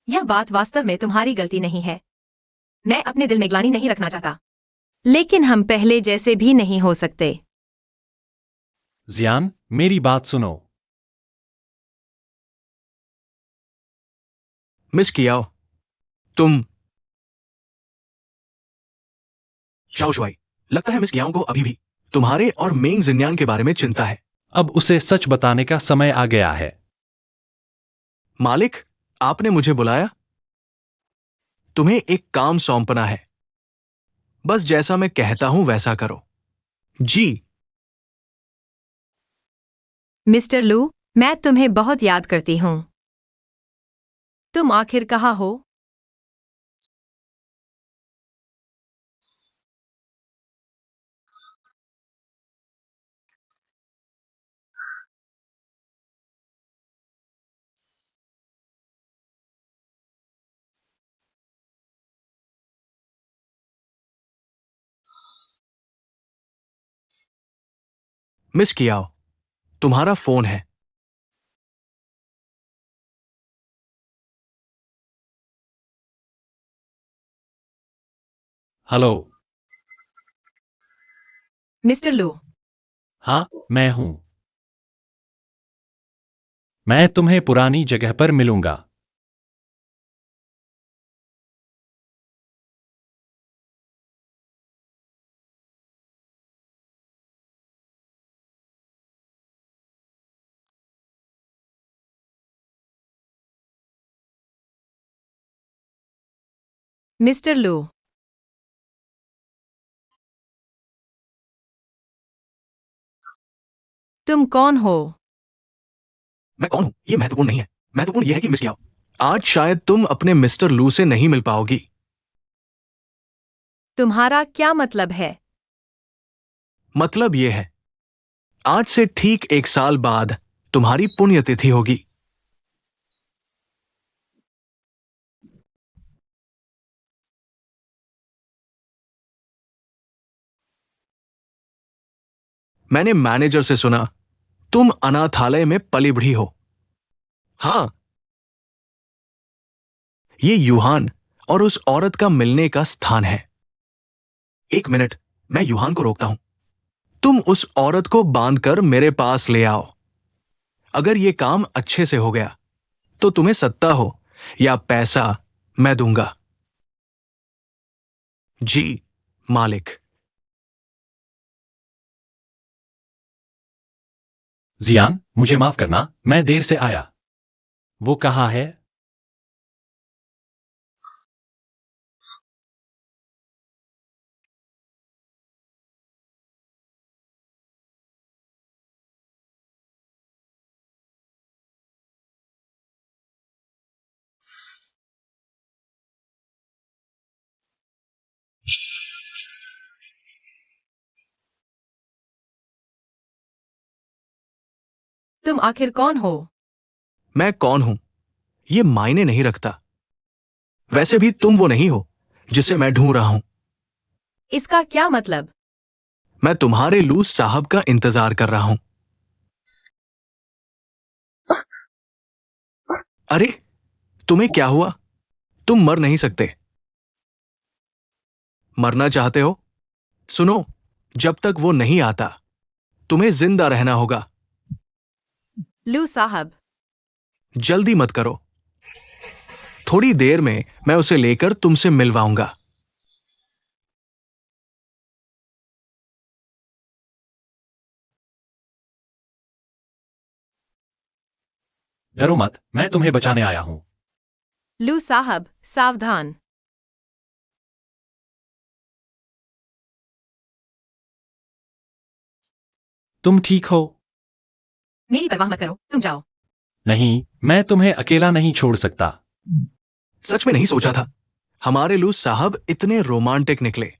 यह बात वास्तव में तुम्हारी गलती नहीं है। मैं अपने दिल में ग्लानि नहीं रखना चाहता, लेकिन हम पहले जैसे भी नहीं हो सकते। जियान, मेरी बात सुनो। मिस कियाओ, तुम शाओशुआई, लगता है मिस कियाओ को अभी भी तुम्हारे और मेंग जिन्यान के बारे में चिंता है। अब उसे सच बताने का समय आ गया है। मालिक, आपने मुझे बुलाया? तुम्हें एक काम सौंपना है। बस जैसा मैं कहता हूं वैसा करो। जी। मिस्टर लू, मैं तुम्हें बहुत याद करती हूँ। तुम आखिर कहाँ हो? मिस कियाओ, तुम्हारा फोन है। हेलो। मिस्टर लू, हाँ, मैं हूं। मैं तुम्हें पुरानी जगह पर मिलूंगा। मिस्टर लू, तुम कौन हो? मैं कौन हूं यह महत्वपूर्ण नहीं है। महत्वपूर्ण यह है कि मिस कियाओ, आज शायद तुम अपने मिस्टर लू से नहीं मिल पाओगी। तुम्हारा क्या मतलब है? मतलब यह है, आज से ठीक 1 साल बाद तुम्हारी पुण्यतिथि होगी। मैंने मैनेजर से सुना तुम अनाथालय में पली बढ़ी हो। हाँ, ये यूहान और उस औरत का मिलने का स्थान है। एक मिनट, मैं यूहान को रोकता हूं। तुम उस औरत को बांधकर मेरे पास ले आओ। अगर ये काम अच्छे से हो गया तो तुम्हें सत्ता हो या पैसा मैं दूंगा। जी मालिक। जियान, मुझे माफ करना, मैं देर से आया। वो कहाँ है? तुम आखिर कौन हो? मैं कौन हूं यह मायने नहीं रखता। वैसे भी तुम वो नहीं हो जिसे मैं ढूंढ रहा हूं। इसका क्या मतलब? मैं तुम्हारे लू साहब का इंतजार कर रहा हूं। अरे, तुम्हें क्या हुआ? तुम मर नहीं सकते। मरना चाहते हो? सुनो, जब तक वो नहीं आता तुम्हें जिंदा रहना होगा। लू साहब, जल्दी मत करो। थोड़ी देर में मैं उसे लेकर तुमसे मिलवाऊंगा। डरो मत, मैं तुम्हें बचाने आया हूं। लू साहब, सावधान। तुम ठीक हो? मेरी परवाह मत करो, तुम जाओ। नहीं, मैं तुम्हें अकेला नहीं छोड़ सकता। सच में नहीं सोचा था हमारे लू साहब इतने रोमांटिक निकले।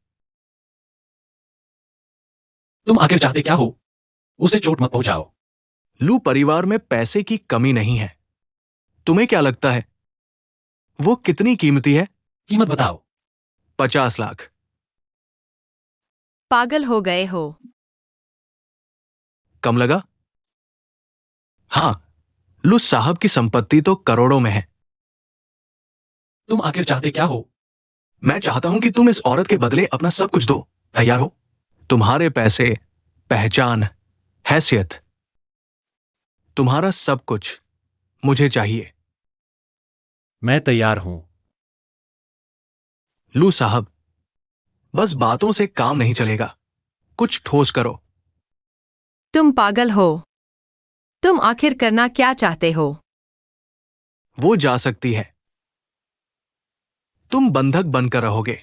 तुम आखिर चाहते क्या हो? उसे चोट मत पहुंचाओ। लू परिवार में पैसे की कमी नहीं है। तुम्हें क्या लगता है वो कितनी कीमती है? कीमत बताओ। 50 लाख। पागल हो गए हो? कम लगा? हाँ, लू साहब की संपत्ति तो करोड़ों में है। तुम आखिर चाहते क्या हो? मैं चाहता हूं कि तुम इस औरत के बदले अपना सब कुछ दो। तैयार हो? तुम्हारे पैसे, पहचान, हैसियत, तुम्हारा सब कुछ मुझे चाहिए। मैं तैयार हूं। लू साहब, बस बातों से काम नहीं चलेगा, कुछ ठोस करो। तुम पागल हो? तुम आखिर करना क्या चाहते हो? वो जा सकती है, तुम बंधक बनकर रहोगे।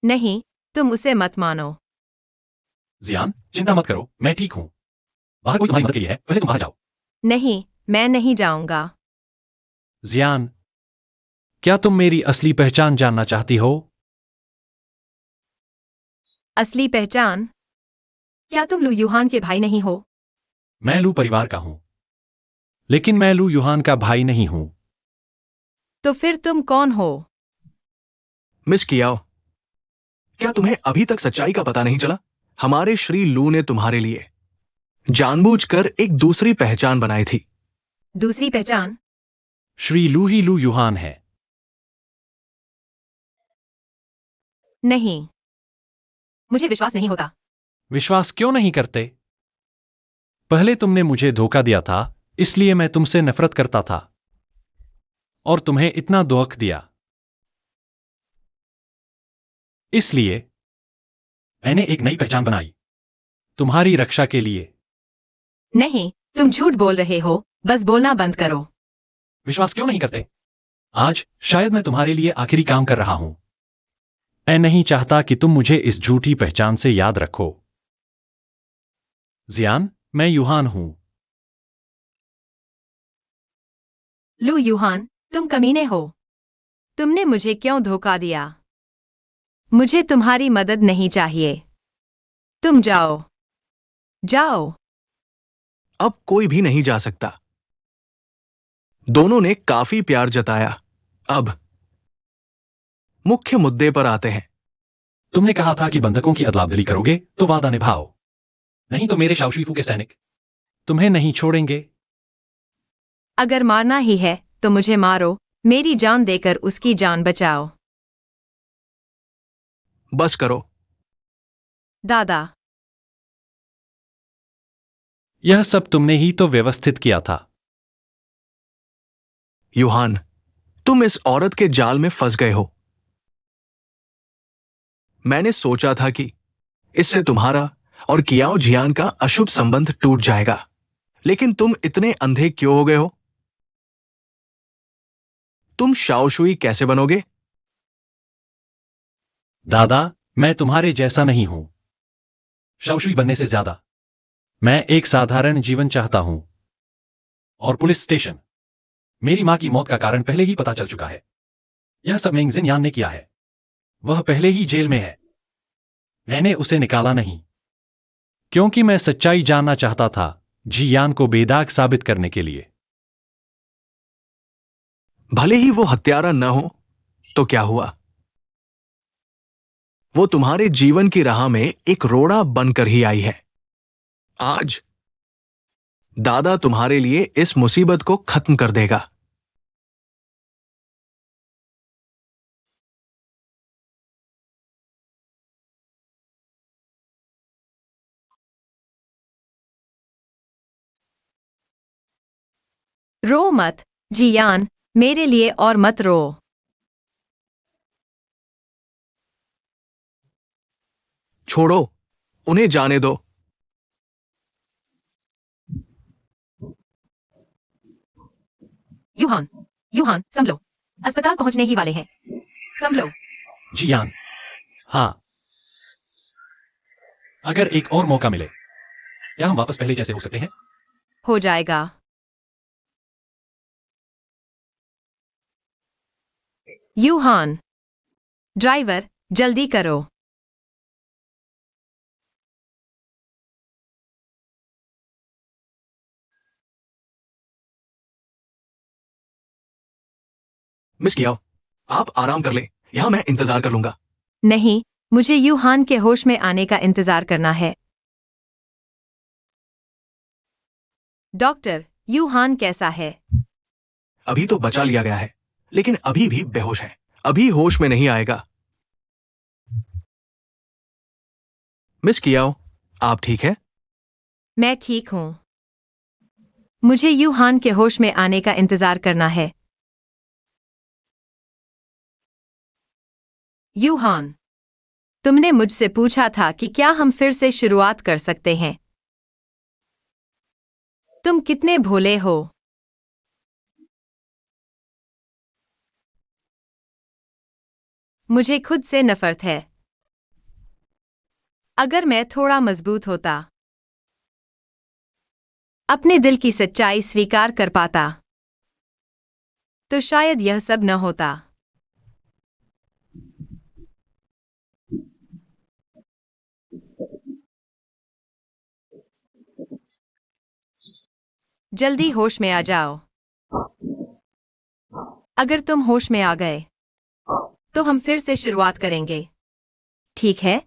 नहीं, तुम उसे मत मानो। जियान, चिंता मत करो, मैं ठीक हूं। बाहर कोई तुम्हारी मदद के लिए है, पहले तुम बाहर जाओ। नहीं, मैं नहीं जाऊंगा। जियान, क्या तुम मेरी असली पहचान जानना चाहती हो? असली पहचान? क्या तुम लू यूहान के भाई नहीं हो? मैं लू परिवार का हूं, लेकिन मैं लू यूहान का भाई नहीं हूं। तो फिर तुम कौन हो? मिस कियाओ, क्या तुम्हें अभी तक सच्चाई का पता नहीं चला? हमारे श्री लू ने तुम्हारे लिए जानबूझकर एक दूसरी पहचान बनाई थी। दूसरी पहचान? श्री लू ही लू यूहान है। नहीं, मुझे विश्वास नहीं होता। विश्वास क्यों नहीं करते? पहले तुमने मुझे धोखा दिया था, इसलिए मैं तुमसे नफरत करता था और तुम्हें इतना दुख दिया। इसलिए मैंने एक नई पहचान बनाई, तुम्हारी रक्षा के लिए। नहीं, तुम झूठ बोल रहे हो, बस बोलना बंद करो। विश्वास क्यों नहीं करते? आज शायद मैं तुम्हारे लिए आखिरी काम कर रहा हूं। मैं नहीं चाहता कि तुम मुझे इस झूठी पहचान से याद रखो। जियान, मैं यूहान हूं। लू यूहान, तुम कमीने हो। तुमने मुझे क्यों धोखा दिया? मुझे तुम्हारी मदद नहीं चाहिए। तुम जाओ। जाओ। अब कोई भी नहीं जा सकता। दोनों ने काफी प्यार जताया। अब मुख्य मुद्दे पर आते हैं। तुमने कहा था कि बंधकों की अदला-बदली करोगे, तो वादा निभाओ, नहीं तो मेरे शाओशुइफू के सैनिक तुम्हें नहीं छोड़ेंगे। अगर मारना ही है तो मुझे मारो, मेरी जान देकर उसकी जान बचाओ। बस करो। दादा, यह सब तुमने ही तो व्यवस्थित किया था। यूहान, तुम इस औरत के जाल में फंस गए हो। मैंने सोचा था कि इससे तुम्हारा और कियाओ जियान का अशुभ संबंध टूट जाएगा, लेकिन तुम इतने अंधे क्यों हो गए हो? तुम शाओशुई कैसे बनोगे? दादा, मैं तुम्हारे जैसा नहीं हूं। शाओशुई बनने से ज्यादा मैं एक साधारण जीवन चाहता हूं। और पुलिस स्टेशन, मेरी मां की मौत का कारण पहले ही पता चल चुका है। यह सब मेंग जिनयान ने किया है। वह पहले ही जेल में है। मैंने उसे निकाला नहीं, क्योंकि मैं सच्चाई जानना चाहता था, जियान को बेदाग साबित करने के लिए। भले ही वो हत्यारा न हो तो क्या हुआ? वो तुम्हारे जीवन की राह में एक रोड़ा बनकर ही आई है। आज दादा तुम्हारे लिए इस मुसीबत को खत्म कर देगा। रो मत, जियान, मेरे लिए और मत रो। छोड़ो, उन्हें जाने दो। यूहान, यूहान, संभलो। अस्पताल पहुंचने ही वाले हैं। संभलो। जियान, हाँ। अगर एक और मौका मिले, क्या हम वापस पहले जैसे हो सकते हैं? हो जाएगा। यूहान, ड्राइवर, जल्दी करो। मिस कियाओ, आप आराम कर लें। यहाँ मैं इंतजार कर लूंगा। नहीं, मुझे यूहान के होश में आने का इंतजार करना है। डॉक्टर, यूहान कैसा है? अभी तो बचा लिया गया है, लेकिन अभी भी बेहोश है। अभी होश में नहीं आएगा। मिस कियाओ, आप ठीक है? मैं ठीक हूँ। मुझे यूहान के होश में आने का इंतजार करना है। यूहान, तुमने मुझसे पूछा था कि क्या हम फिर से शुरुआत कर सकते हैं। तुम कितने भोले हो। मुझे खुद से नफरत है। अगर मैं थोड़ा मजबूत होता, अपने दिल की सच्चाई स्वीकार कर पाता, तो शायद यह सब न होता। जल्दी होश में आ जाओ। अगर तुम होश में आ गए, तो हम फिर से शुरुआत करेंगे। ठीक है?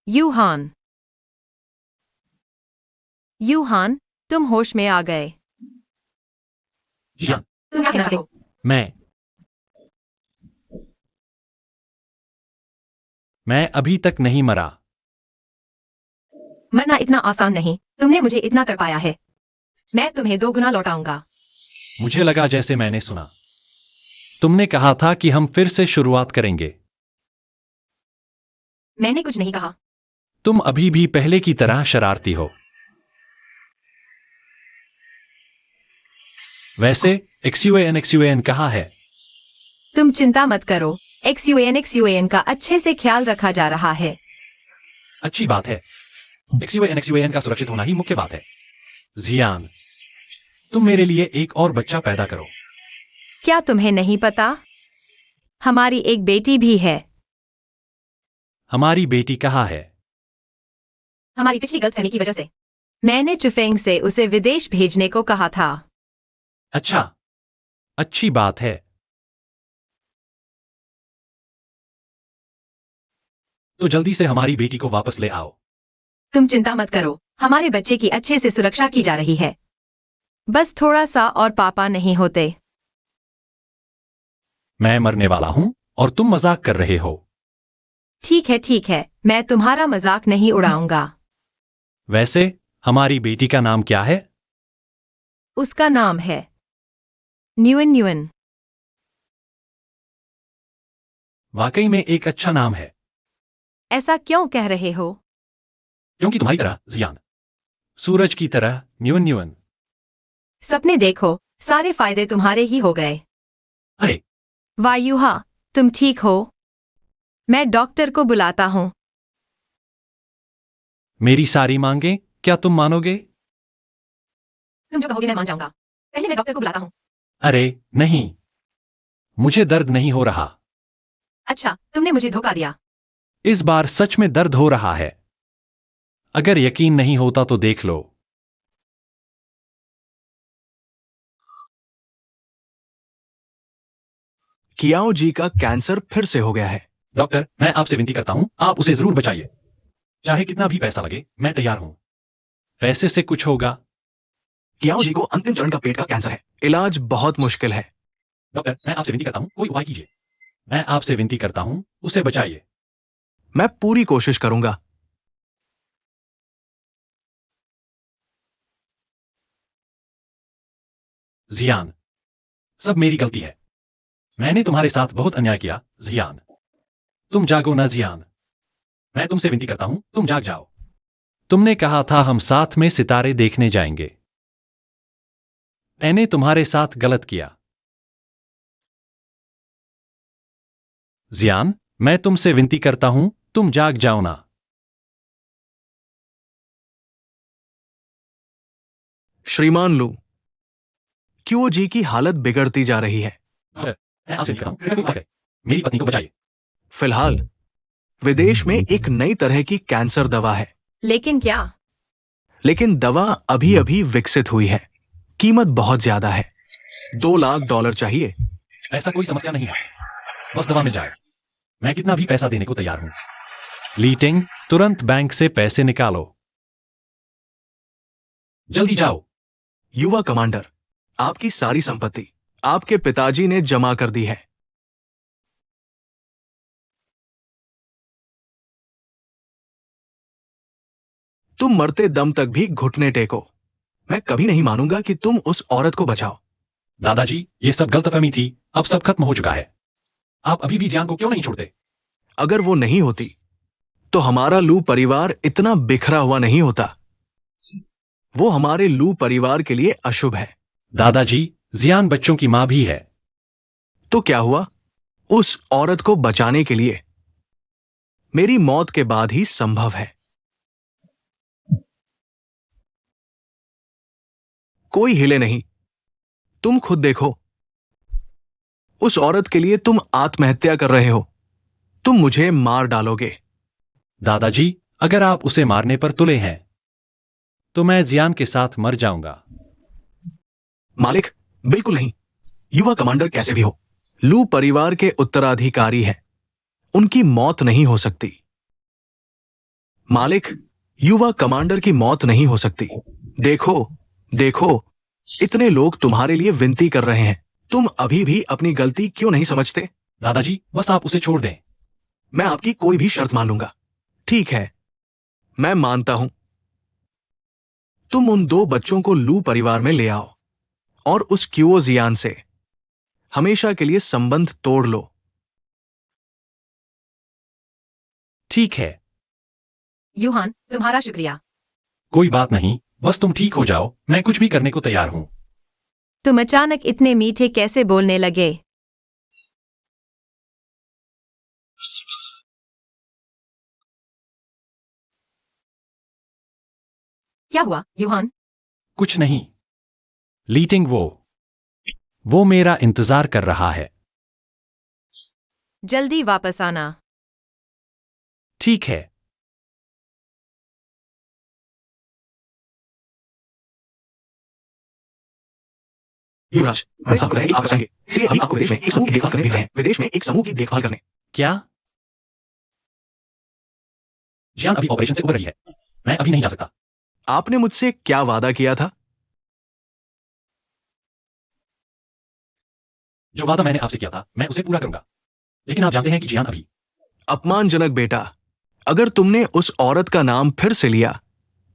यूहान, यूहान, तुम होश में आ गए। जियान, तुम क्या कहना चाहते हो? मैं अभी तक नहीं मरा। मरना इतना आसान नहीं। तुमने मुझे इतना तड़पाया है। मैं तुम्हें 2 गुना लौटाऊंगा। मुझे लगा जैसे मैंने सुना। तुमने कहा था कि हम फिर से शुरुआत करेंगे। मैंने कुछ नहीं कहा। तुम अभी भी पहले की तरह शरारती हो। वैसे एक्सयूएन कहाँ है? तुम चिंता मत करो। एक्सयूएन का अच्छे से ख्याल रखा जा रहा है। अच्छी बात है। एक्सयूएन का सुरक्षित होना ही मुख्य बात है। जियान, तुम मेरे लिए एक और बच्चा पैदा करो। क्या तुम्हें नहीं पता? हमारी एक बेटी भी है। हमारी बेटी कहाँ है? हमारी पिछली गलतफहमी की वजह से मैंने चुफेंग से उसे विदेश भेजने को कहा था। अच्छा, अच्छी बात है। तो जल्दी से हमारी बेटी को वापस ले आओ। तुम चिंता मत करो। हमारे बच्चे की अच्छे से सुरक्षा की जा रही है। बस थोड़ा सा और पापा नहीं होते। मैं मरने वाला हूं और तुम मजाक कर रहे हो। ठीक है, मैं तुम्हारा मजाक नहीं उड़ाऊंगा। वैसे हमारी बेटी का नाम क्या है? उसका नाम है न्यून न्यून। वाकई में एक अच्छा नाम है। ऐसा क्यों कह रहे हो? क्योंकि तुम्हारी तरह जियान, सूरज की तरह न्यून। सपने देखो, सारे फायदे तुम्हारे ही हो गए। अरे, वायुहा, तुम ठीक हो? मैं डॉक्टर को बुलाता हूँ। मेरी सारी मांगे क्या तुम मानोगे? तुम जो कहोगे मैं मान जाऊंगा। पहले मैं डॉक्टर को बुलाता हूँ। अरे नहीं, मुझे दर्द नहीं हो रहा। अच्छा, तुमने मुझे धोखा दिया। इस बार सच में दर्द हो रहा है। अगर यकीन नहीं होता तो देख लो। कियाओ जी का कैंसर फिर से हो गया है। डॉक्टर, मैं आपसे विनती करता हूं, आप उसे जरूर बचाइए। चाहे कितना भी पैसा लगे, मैं तैयार हूं। पैसे से कुछ होगा। कियाओ जी को अंतिम चरण का पेट का कैंसर है। इलाज बहुत मुश्किल है। डॉक्टर, मैं आपसे विनती करता हूं, कोई उपाय कीजिए। मैं आपसे विनती करता हूं, उसे बचाइए। मैं पूरी कोशिश करूंगा। जियान, सब मेरी गलती है। मैंने तुम्हारे साथ बहुत अन्याय किया, जियान। तुम जागो ना जियान। मैं तुमसे विनती करता हूं, तुम जाग जाओ। तुमने कहा था हम साथ में सितारे देखने जाएंगे। मैंने तुम्हारे साथ गलत किया। जियान, मैं तुमसे विनती करता हूं, तुम जाग जाओ ना। श्रीमान लू, क्यूओजी की हालत बिगड़ती जा रही है। मैं आपसे निकलता हूं, कृपया कोई उपाय करें। मेरी पत्नी को बचाइए। फिलहाल विदेश में एक नई तरह की कैंसर दवा है, लेकिन क्या? लेकिन दवा अभी अभी विकसित हुई है। कीमत बहुत ज्यादा है, $2 लाख चाहिए। ऐसा कोई समस्या नहीं है, बस दवा मिल जाए। मैं कितना भी पैसा देने को तैयार हूं। लीटिंग, तुरंत बैंक से पैसे निकालो। जल्दी जाओ। युवा कमांडर, आपकी सारी संपत्ति आपके पिताजी ने जमा कर दी है। तुम मरते दम तक भी घुटने टेको। मैं कभी नहीं मानूंगा कि तुम उस औरत को बचाओ। दादाजी, ये सब गलतफहमी थी, अब सब खत्म हो चुका है। आप अभी भी जियान को क्यों नहीं छोड़ते? अगर वो नहीं होती तो हमारा लू परिवार इतना बिखरा हुआ नहीं होता। वो हमारे लू परिवार के लिए अशुभ है। दादाजी, जियान बच्चों की मां भी है। तो क्या हुआ? उस औरत को बचाने के लिए मेरी मौत के बाद ही संभव है। कोई हिले नहीं। तुम खुद देखो, उस औरत के लिए तुम आत्महत्या कर रहे हो। तुम मुझे मार डालोगे। दादाजी, अगर आप उसे मारने पर तुले हैं तो मैं जियान के साथ मर जाऊंगा। मालिक, बिल्कुल नहीं। युवा कमांडर कैसे भी हो, लू परिवार के उत्तराधिकारी हैं। उनकी मौत नहीं हो सकती। मालिक, युवा कमांडर की मौत नहीं हो सकती। देखो, देखो, इतने लोग तुम्हारे लिए विनती कर रहे हैं। तुम अभी भी अपनी गलती क्यों नहीं समझते? दादाजी, बस आप उसे छोड़ दें। मैं आपकी कोई भी शर्त मान लूंगा। ठीक है, मैं मानता हूं। तुम उन 2 बच्चों को लू परिवार में ले आओ और उस क्यूओजियान से हमेशा के लिए संबंध तोड़ लो। ठीक है, यूहान, तुम्हारा शुक्रिया। कोई बात नहीं, बस तुम ठीक हो जाओ, मैं कुछ भी करने को तैयार हूं। तुम अचानक इतने मीठे कैसे बोलने लगे? क्या हुआ, यूहान? कुछ नहीं। लीटिंग, वो मेरा इंतजार कर रहा है। जल्दी वापस आना। ठीक है। युवराज, मैं साफ करें कि आप बचाएंगे, इसलिए अभी आपको विदेश में एक समूह की देखभाल करने भेज रहे हैं। विदेश में एक समूह की देखभाल करने। क्या? जियान अभी ऑपरेशन से उबर रही है, मैं अभी नहीं जा सकता। आपने मुझसे क्या वादा किया था? जो वादा मैंने आपसे किया था मैं उसे पूरा करूंगा, लेकिन आप जानते हैं कि जियान अभी। अपमानजनक बेटा, अगर तुमने उस औरत का नाम फिर से लिया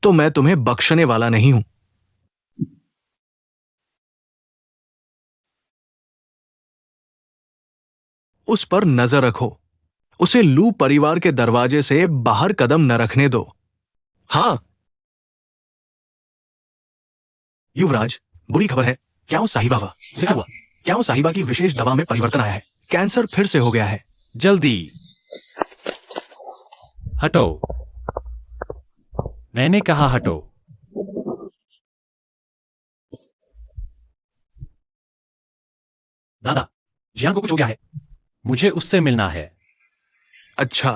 तो मैं तुम्हें बख्शने वाला नहीं हूं। उस पर नजर रखो। उसे लू परिवार के दरवाजे से बाहर कदम न रखने दो। हां। युवराज, बुरी खबर है। क्या हुआ? क्या उस साहिबा की विशेष दवा में परिवर्तन आया है? कैंसर फिर से हो गया है। जल्दी हटो, मैंने कहा हटो। दादा, जियान को कुछ हो गया है, मुझे उससे मिलना है। अच्छा,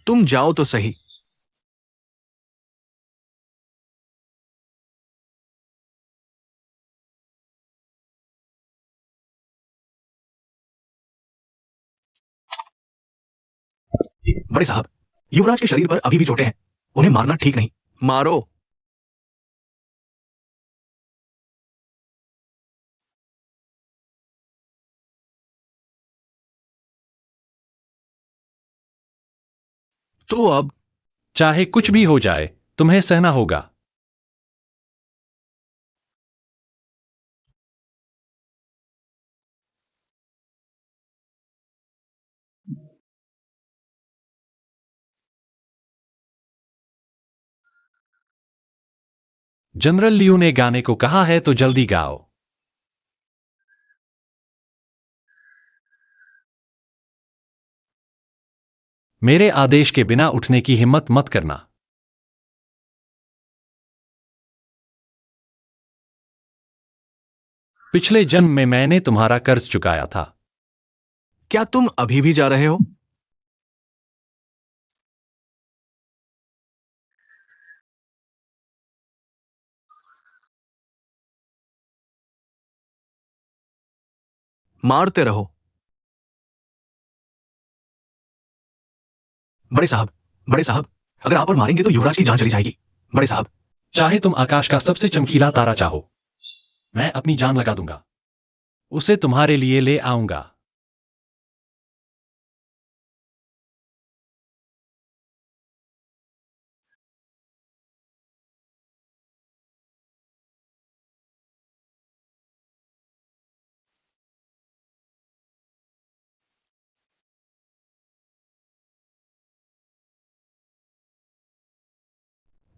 तुम जाओ तो सही। बड़े साहब, युवराज के शरीर पर अभी भी चोटें हैं। उन्हें मारना ठीक नहीं। मारो। तो अब चाहे कुछ भी हो जाए तुम्हें सहना होगा। जनरल लियू ने गाने को कहा है तो जल्दी गाओ। मेरे आदेश के बिना उठने की हिम्मत मत करना। पिछले जन्म में मैंने तुम्हारा कर्ज चुकाया था। क्या तुम अभी भी जा रहे हो? मारते रहो। बड़े साहब, बड़े साहब, अगर आप और मारेंगे तो युवराज की जान चली जाएगी। बड़े साहब, चाहे तुम आकाश का सबसे चमकीला तारा चाहो, मैं अपनी जान लगा दूंगा। उसे तुम्हारे लिए ले आऊंगा।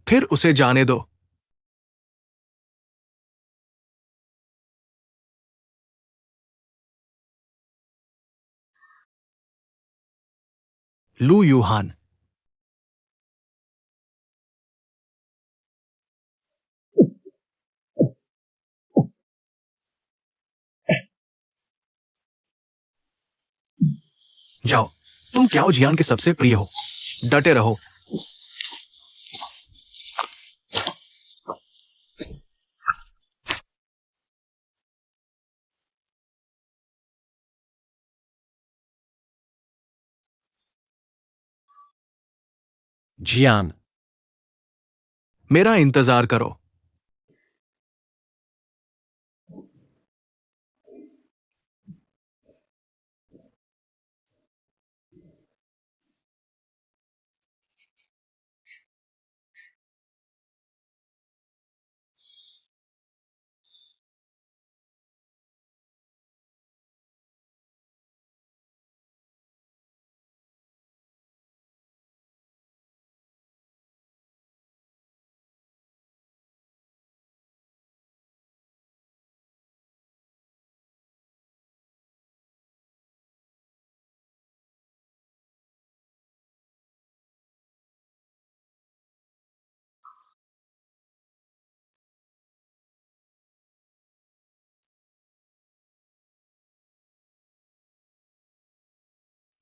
फिर उसे जाने दो। लू यूहान। जाओ, तुम क्याओ जियान के सबसे प्रिय हो। डटे रहो। जियान, मेरा इंतजार करो।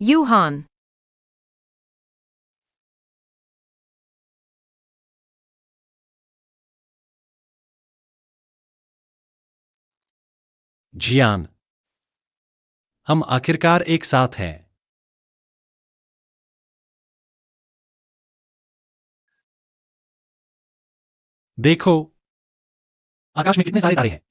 यूहान। जियान, हम आखिरकार एक साथ हैं। देखो, आकाश में कितने सारे तारे हैं।